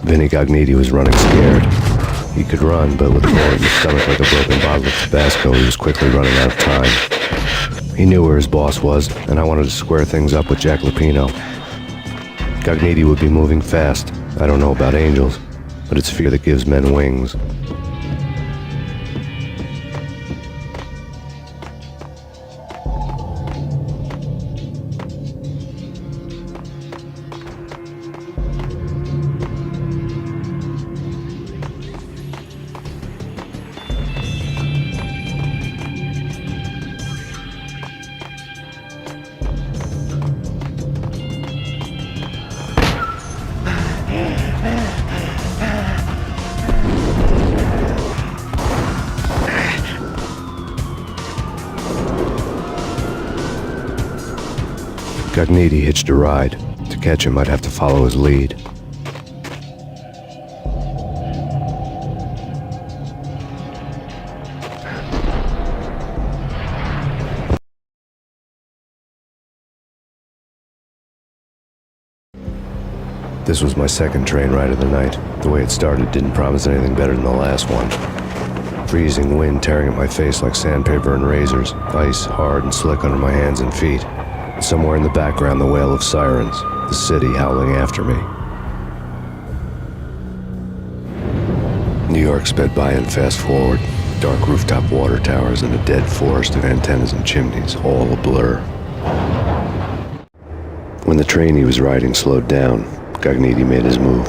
Vinny Gognitti was running scared. He could run, but with a bullet in the stomach like a broken bottle of Tabasco, he was quickly running out of time. He knew where his boss was, and I wanted to square things up with Jack Lupino. Gognitti would be moving fast. I don't know about angels, but it's fear that gives men wings. Gognitti hitched a ride. To catch him, I'd have to follow his lead. This was my second train ride of the night. The way it started didn't promise anything better than the last one. Freezing wind tearing at my face like sandpaper and razors, ice hard and slick under my hands and feet. Somewhere in the background, the wail of sirens, the city howling after me. New York sped by in fast forward. Dark rooftop water towers and a dead forest of antennas and chimneys, all a blur. When the train he was riding slowed down, Gognitti made his move.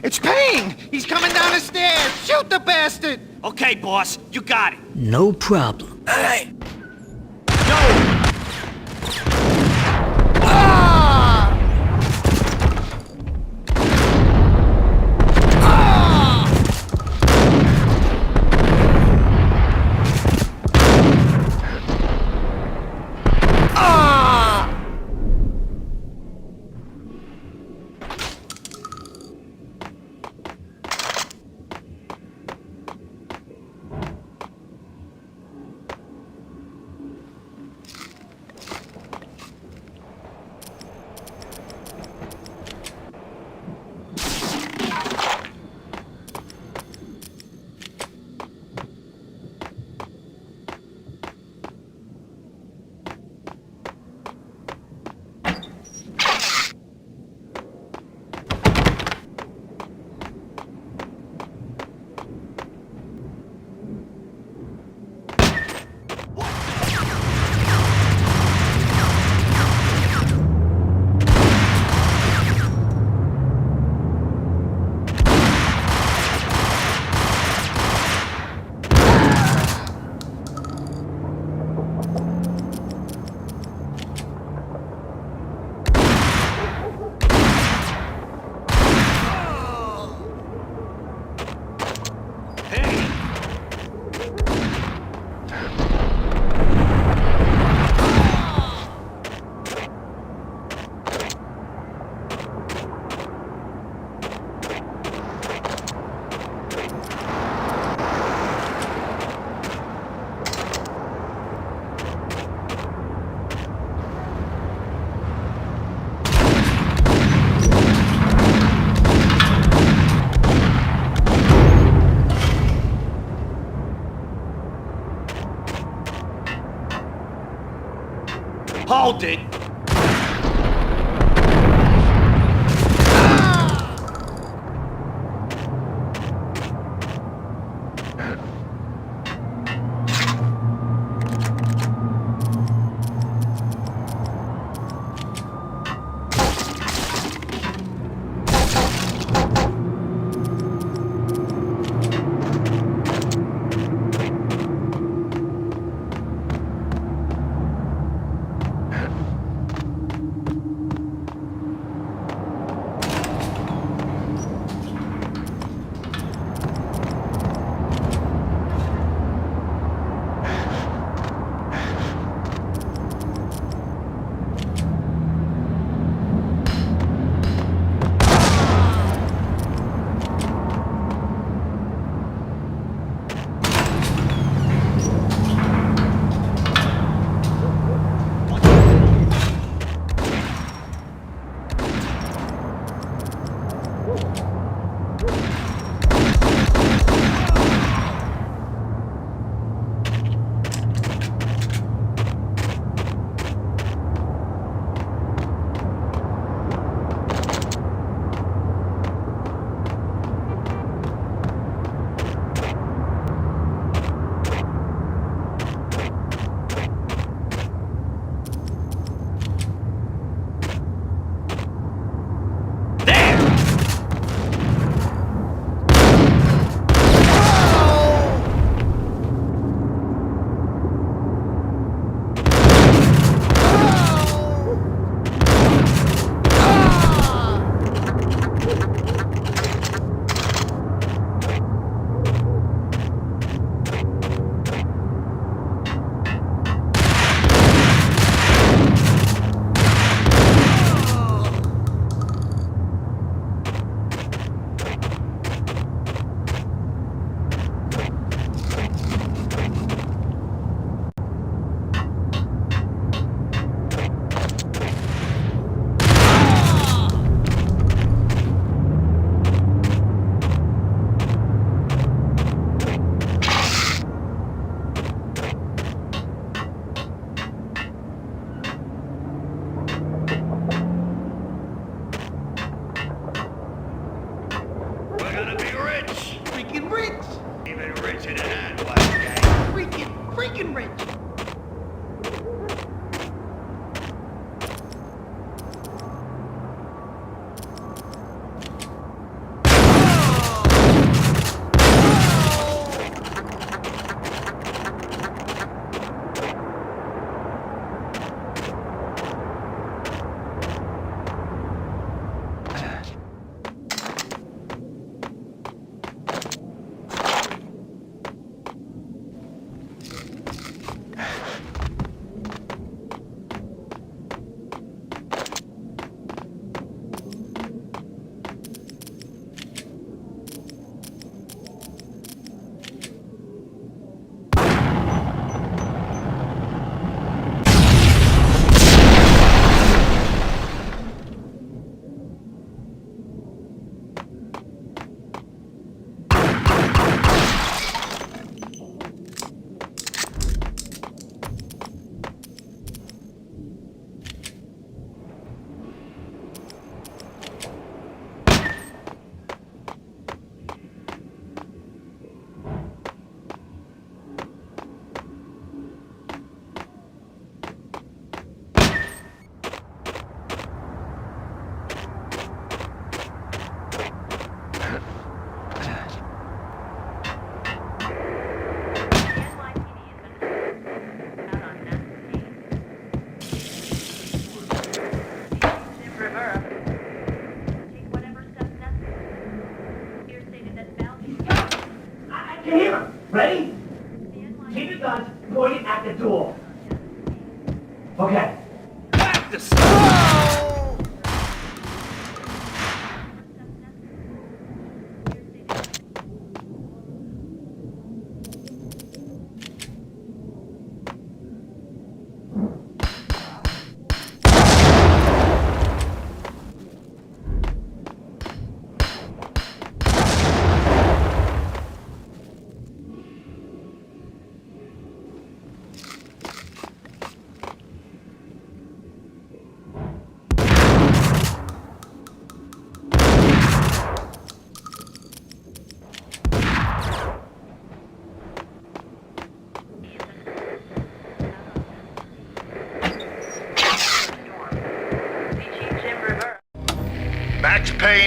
It's Payne! He's coming down the stairs! Shoot the bastard! Okay, boss, you got it. No problem. Hey! Hold it! Ready? Keep your guns pointed at the door. Okay. Back the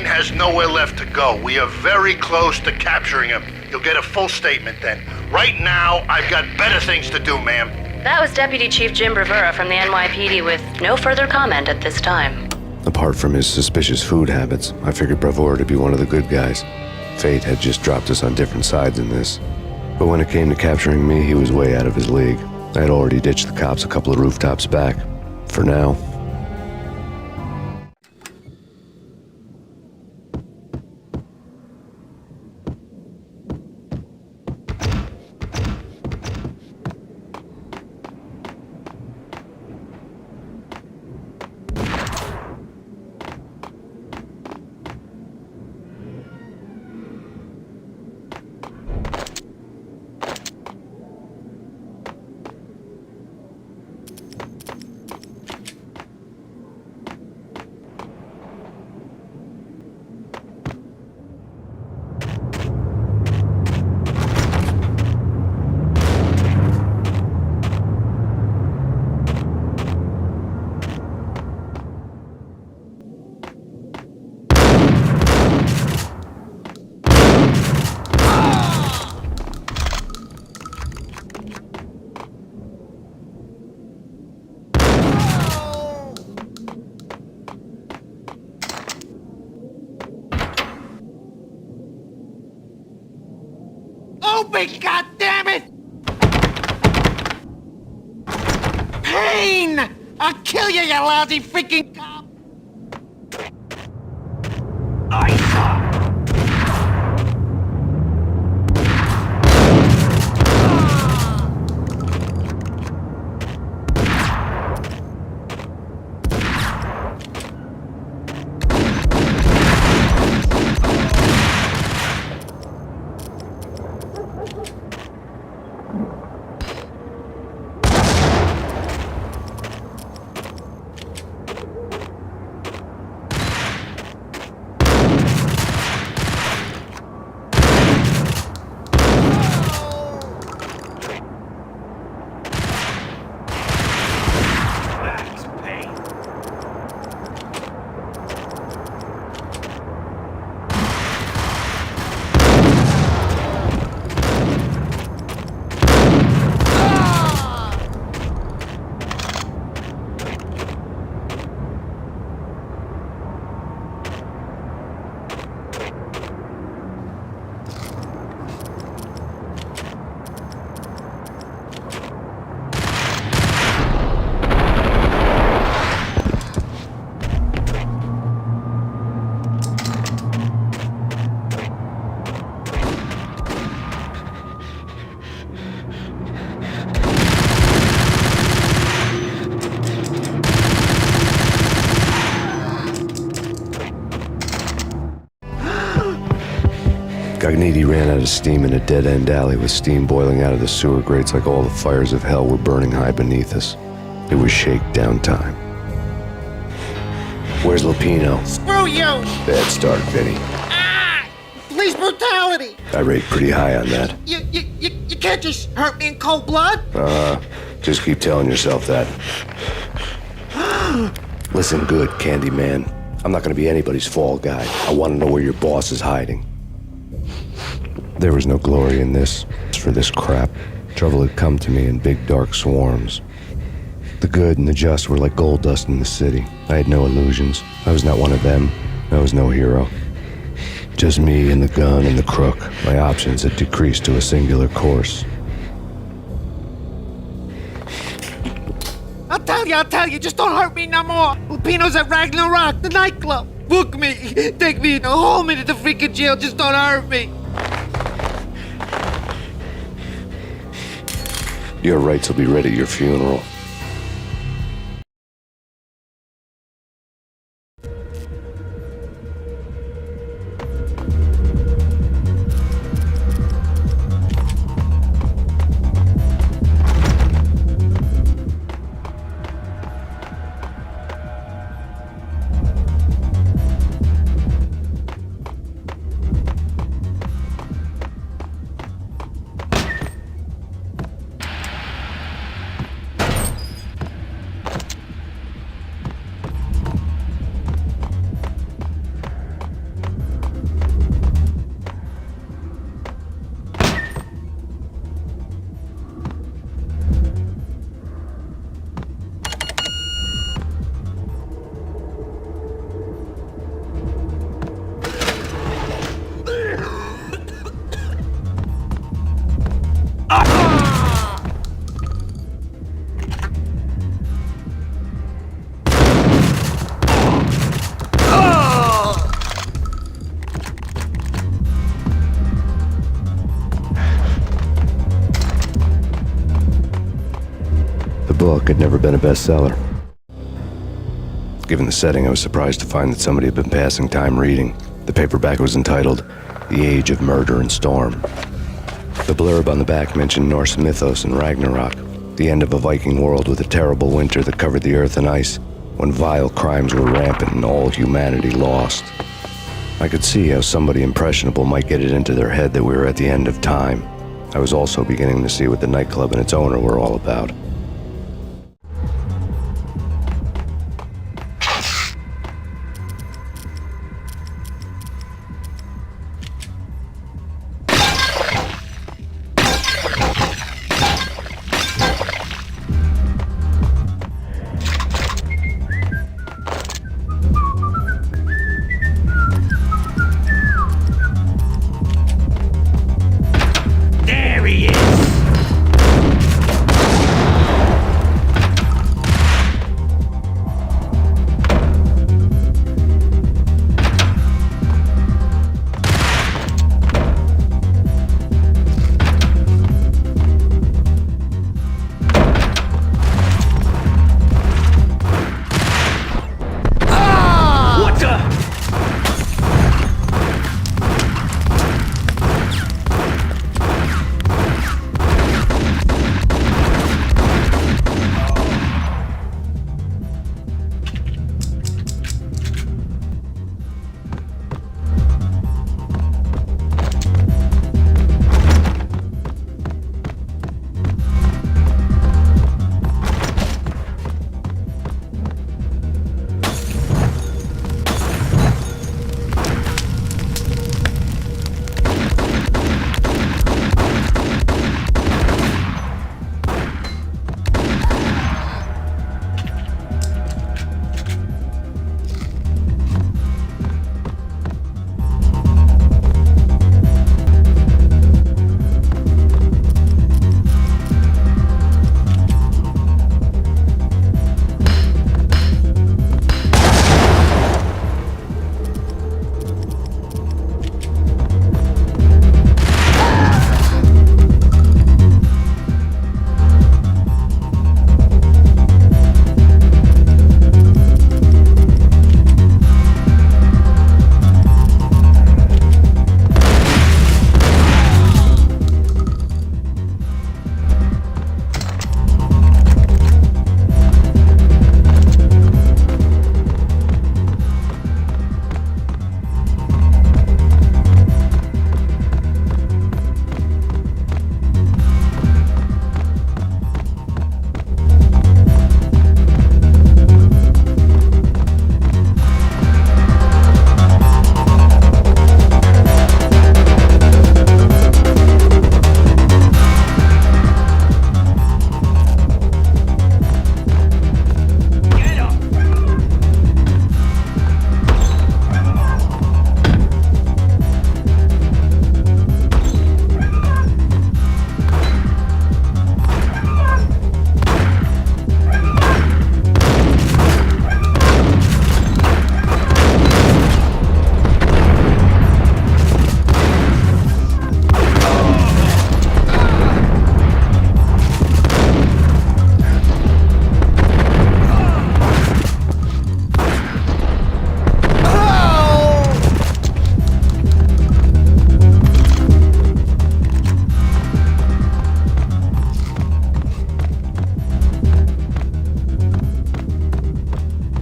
Payne has nowhere left to go. We are very close to capturing him. You'll get a full statement then. Right now, I've got better things to do, ma'am. That was Deputy Chief Jim Bravura from the NYPD with no further comment at this time. Apart from his suspicious food habits, I figured Bravura to be one of the good guys. Fate had just dropped us on different sides in this. But when it came to capturing me, he was way out of his league. I had already ditched the cops a couple of rooftops back. For now. Open, goddammit! Payne! I'll kill you, you lousy freaking cop! Gagniti ran out of steam in a dead-end alley with steam boiling out of the sewer grates like all the fires of hell were burning high beneath us. It was shakedown time. Where's Lupino? Screw you! Bad start, Vinny. Police brutality! I rate pretty high on that. You can't just hurt me in cold blood? Just keep telling yourself that. Listen good, Candyman. I'm not gonna be anybody's fall guy. I want to know where your boss is hiding. There was no glory in this. For this crap, trouble had come to me in big dark swarms. The good and the just were like gold dust in the city. I had no illusions. I was not one of them. I was no hero. Just me and the gun and the crook. My options had decreased to a singular course. I'll tell you, just don't hurt me no more. Lupino's at Ragna, the nightclub. Book me, take me, hold me to the freaking jail, just don't hurt me. Your rights will be ready at your funeral. book had never been a bestseller. Given the setting, I was surprised to find that somebody had been passing time reading. The paperback was entitled The Age of Murder and Storm. The blurb on the back mentioned Norse mythos and Ragnarok, the end of a Viking world with a terrible winter that covered the earth in ice, when vile crimes were rampant and all humanity lost. I could see how somebody impressionable might get it into their head that we were at the end of time. I was also beginning to see what the nightclub and its owner were all about.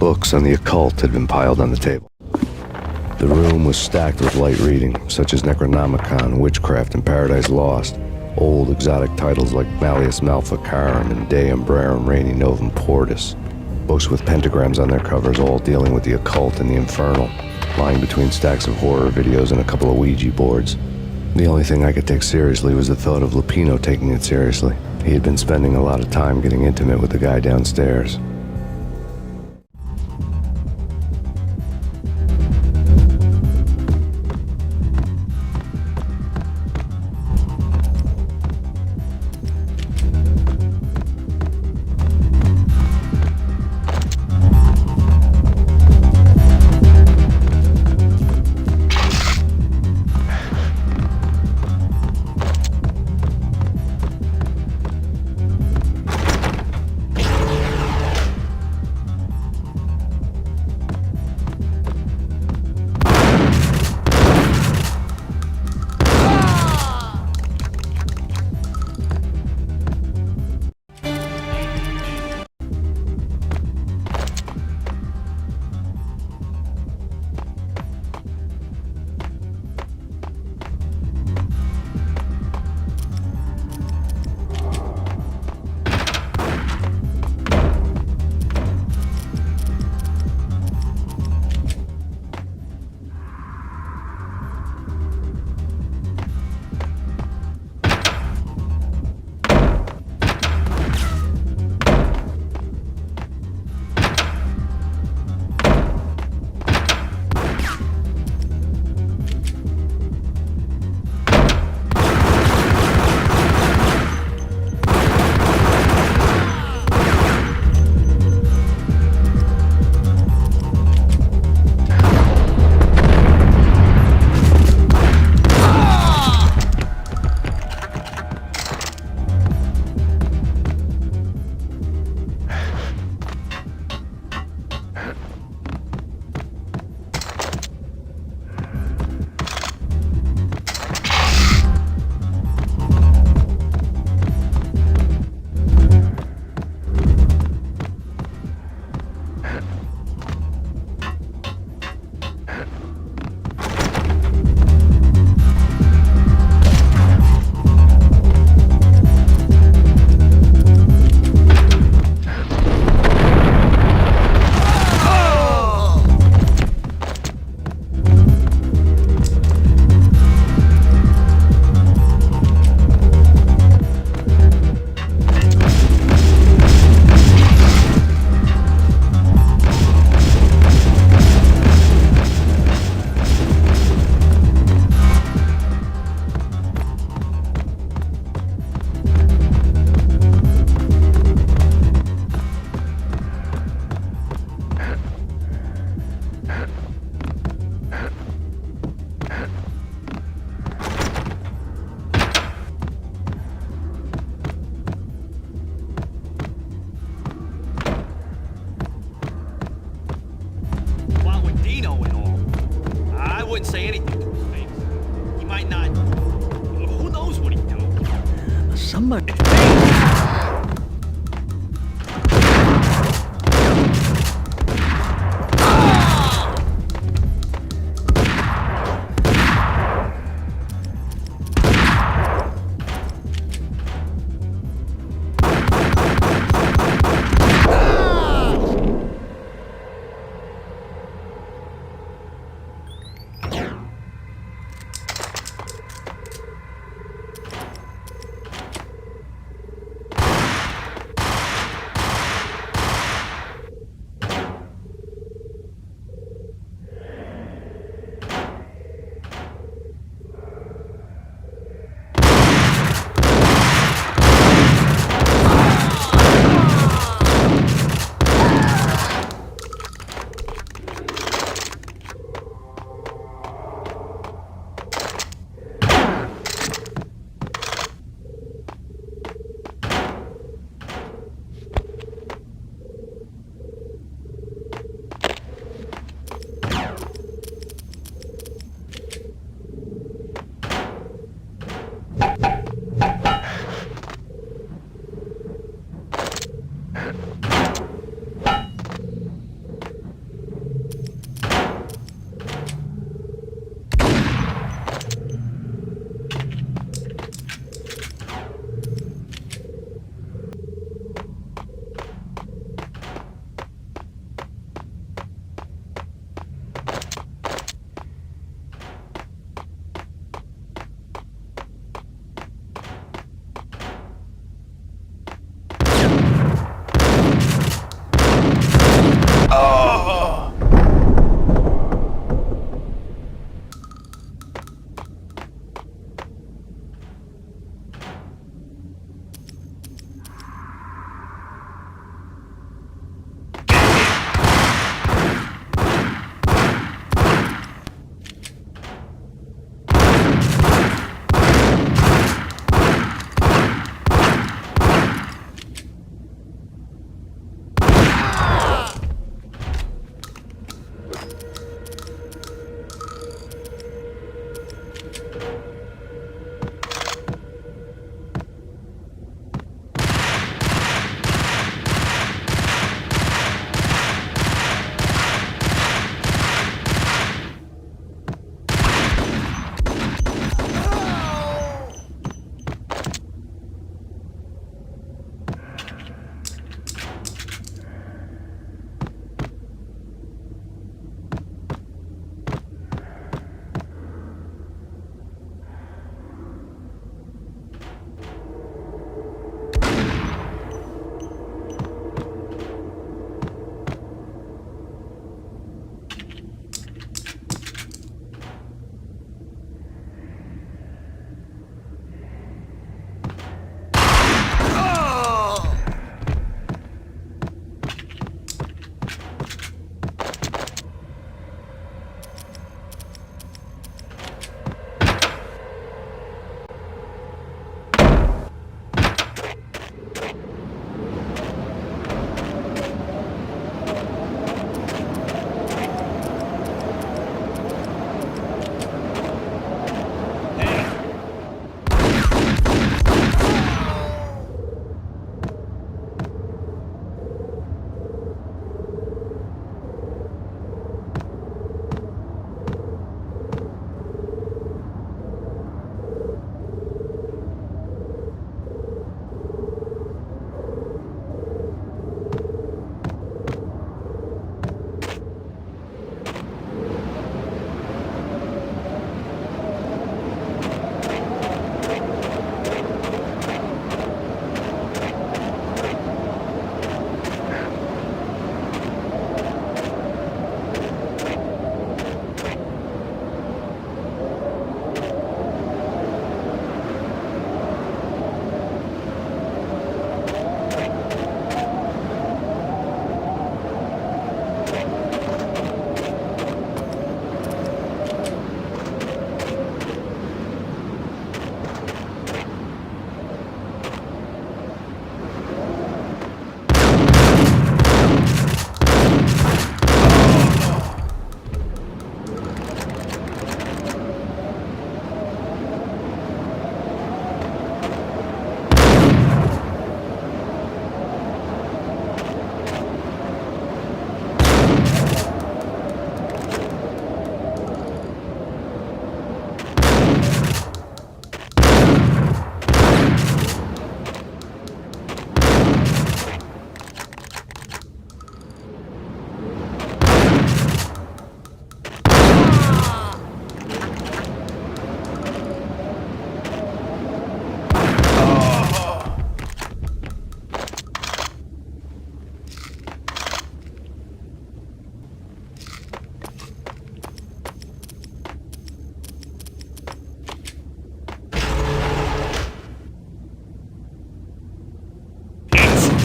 Books on the occult had been piled on the table. The room was stacked with light reading, such as Necronomicon, Witchcraft, and Paradise Lost. Old exotic titles like Malleus Maleficarum and De Umbrarum Reini Novum Portus. Books with pentagrams on their covers, all dealing with the occult and the infernal, lying between stacks of horror videos and a couple of Ouija boards. The only thing I could take seriously was the thought of Lupino taking it seriously. He had been spending a lot of time getting intimate with the guy downstairs. Somebody.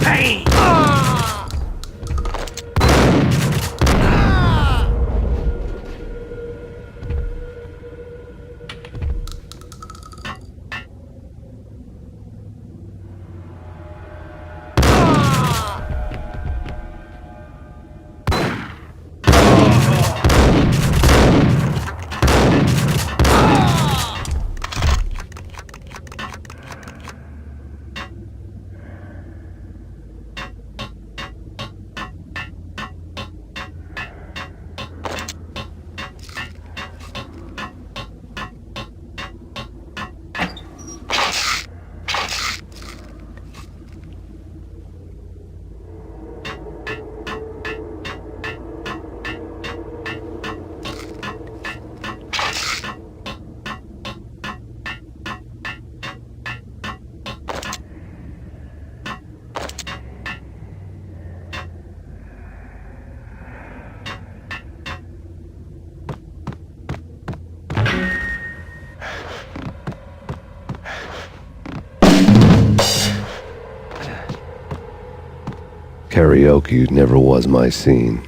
Payne! Karaoke never was my scene.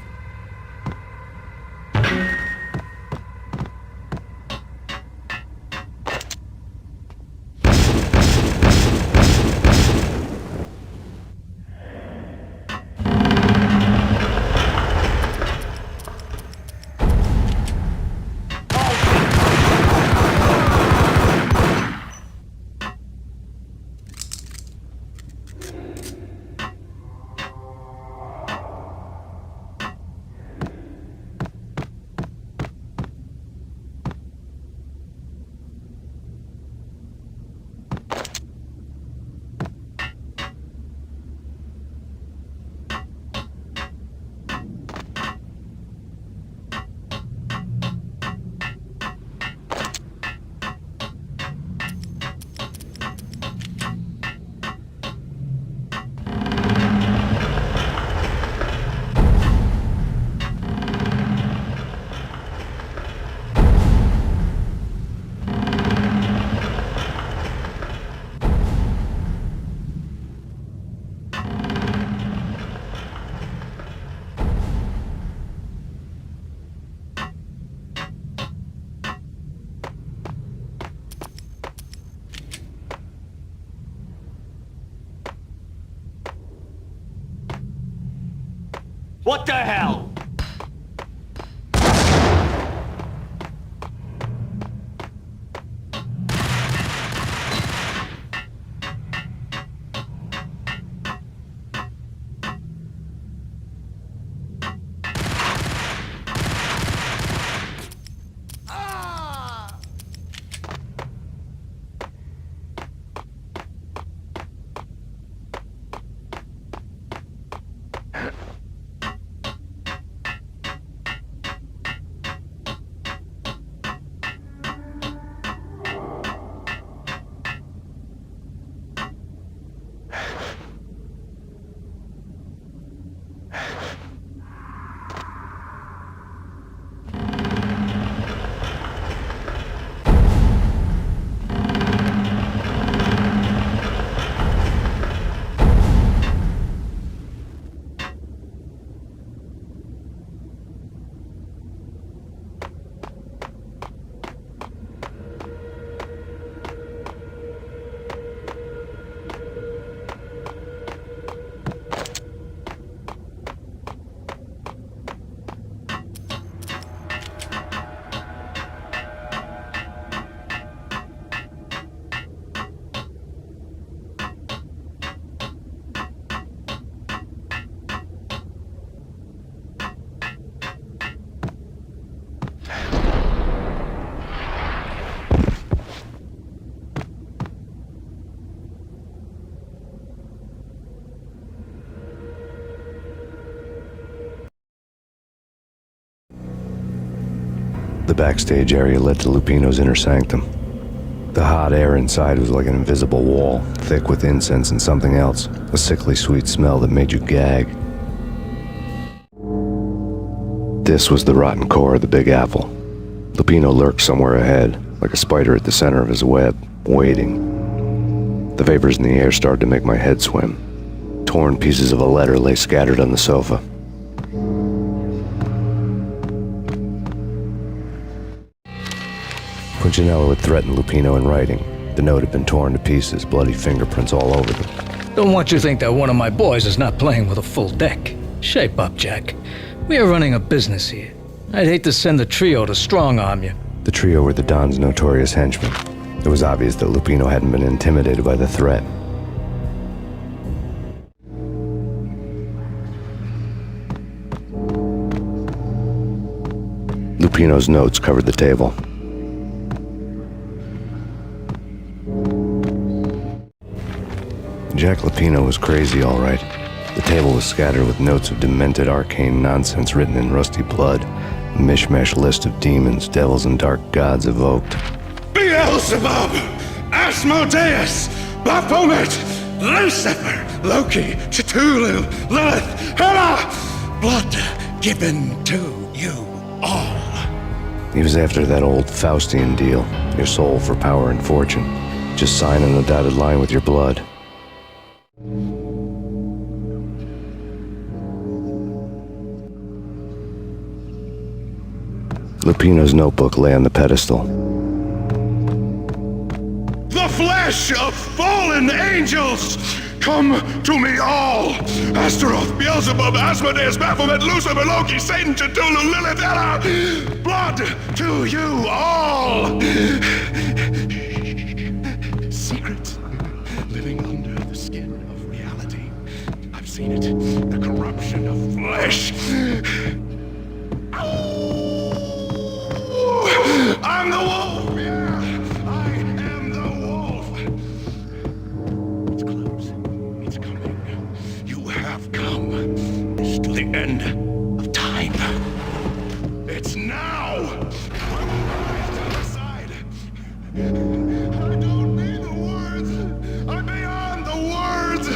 What the hell? The backstage area led to Lupino's inner sanctum. The hot air inside was like an invisible wall, thick with incense and something else, a sickly sweet smell that made you gag. This was the rotten core of the Big Apple. Lupino lurked somewhere ahead, like a spider at the center of his web, waiting. The vapors in the air started to make my head swim. Torn pieces of a letter lay scattered on the sofa. Punchinello had threatened Lupino in writing. The note had been torn to pieces, bloody fingerprints all over them. Don't want you to think that one of my boys is not playing with a full deck. Shape up, Jack. We are running a business here. I'd hate to send the trio to strong-arm you. The trio were the Don's notorious henchmen. It was obvious that Lupino hadn't been intimidated by the threat. Lupino's notes covered the table. Jack Lupino was crazy, all right. The table was scattered with notes of demented arcane nonsense written in rusty blood, a mishmash list of demons, devils, and dark gods evoked. Beelzebub, Asmodeus, Baphomet, Lucifer, Loki, Cthulhu, Lilith, Hela, blood given to you all. He was after that old Faustian deal, your soul for power and fortune. Just sign on the dotted line with your blood. Lupino's notebook lay on the pedestal. The flesh of fallen angels! Come to me all! Astaroth, Beelzebub, Asmodeus, Baphomet, Lucifer, Loki, Satan, Cthulhu, Lilith, Hela! Blood to you all! Secret living under the skin of reality. I've seen it. The corruption of flesh. I'm the wolf, yeah! I am the wolf! It's close. It's coming. You have come. It's to the end of time. It's now! I will rise to the side. I don't need the words. I'm beyond the words!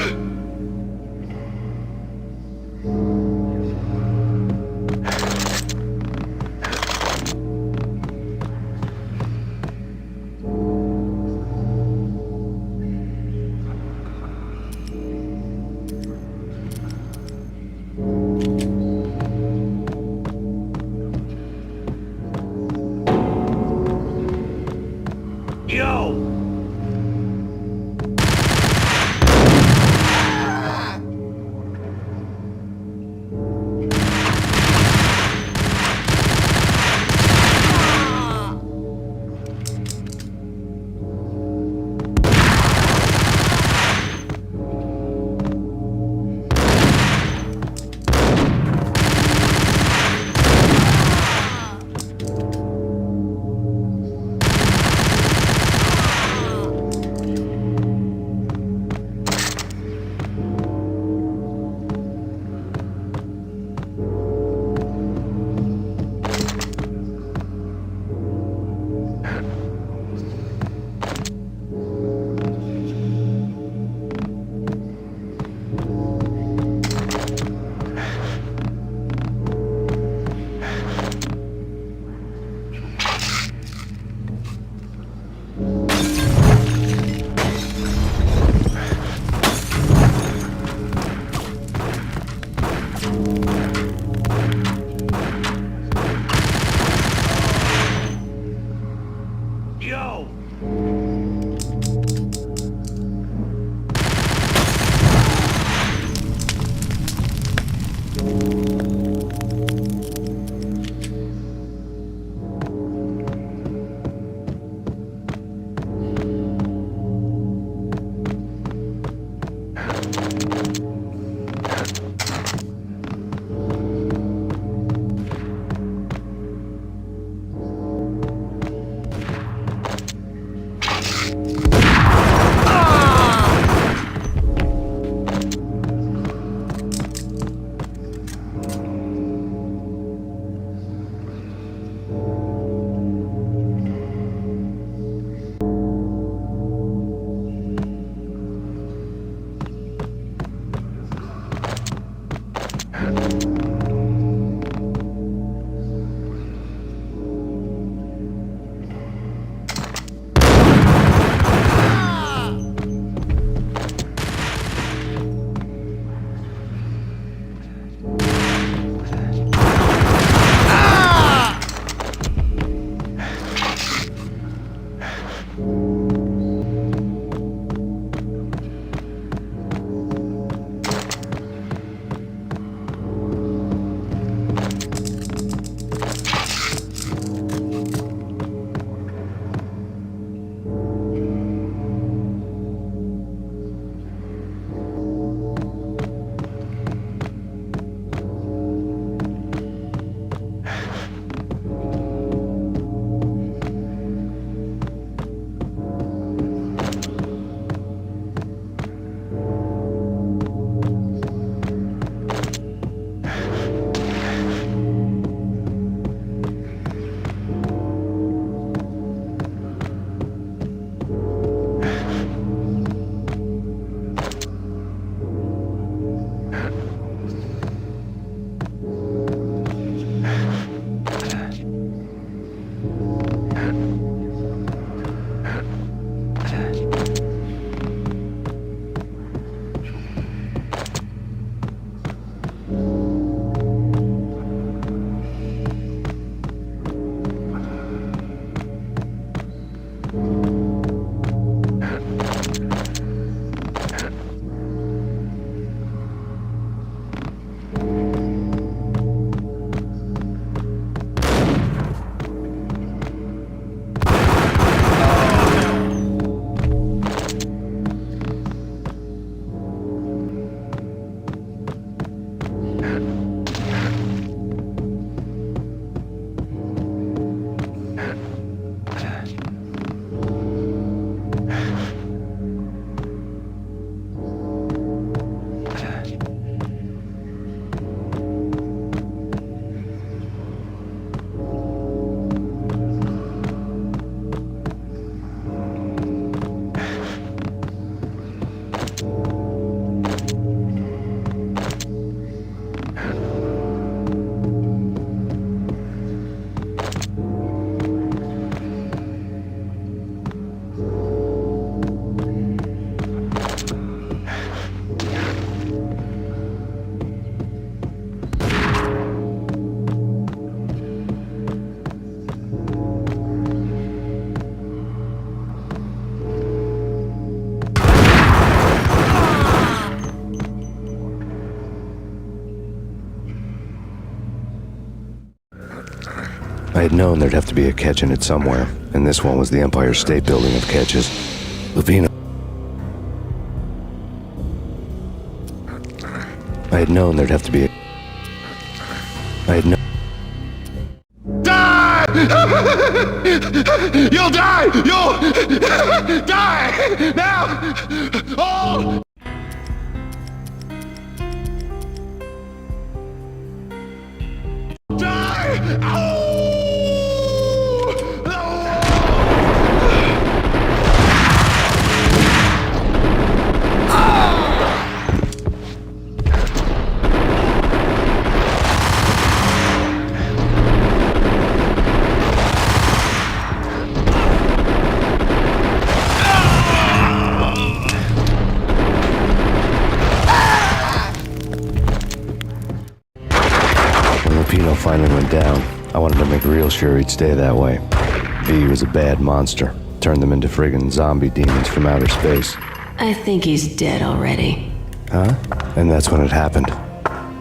I had known there'd have to be a catch in it somewhere, and this one was the Empire State Building of catches. Lupino. I had known there'd have to be a... I had known... Die! You'll die! You'll die! Now! All! Die! Ow! Finally went down. I wanted to make real sure he'd stay that way. V was a bad monster. Turned them into friggin' zombie demons from outer space. I think he's dead already. Huh? And that's when it happened.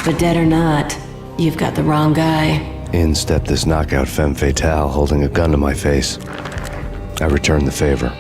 But dead or not, you've got the wrong guy. In stepped this knockout femme fatale holding a gun to my face. I returned the favor.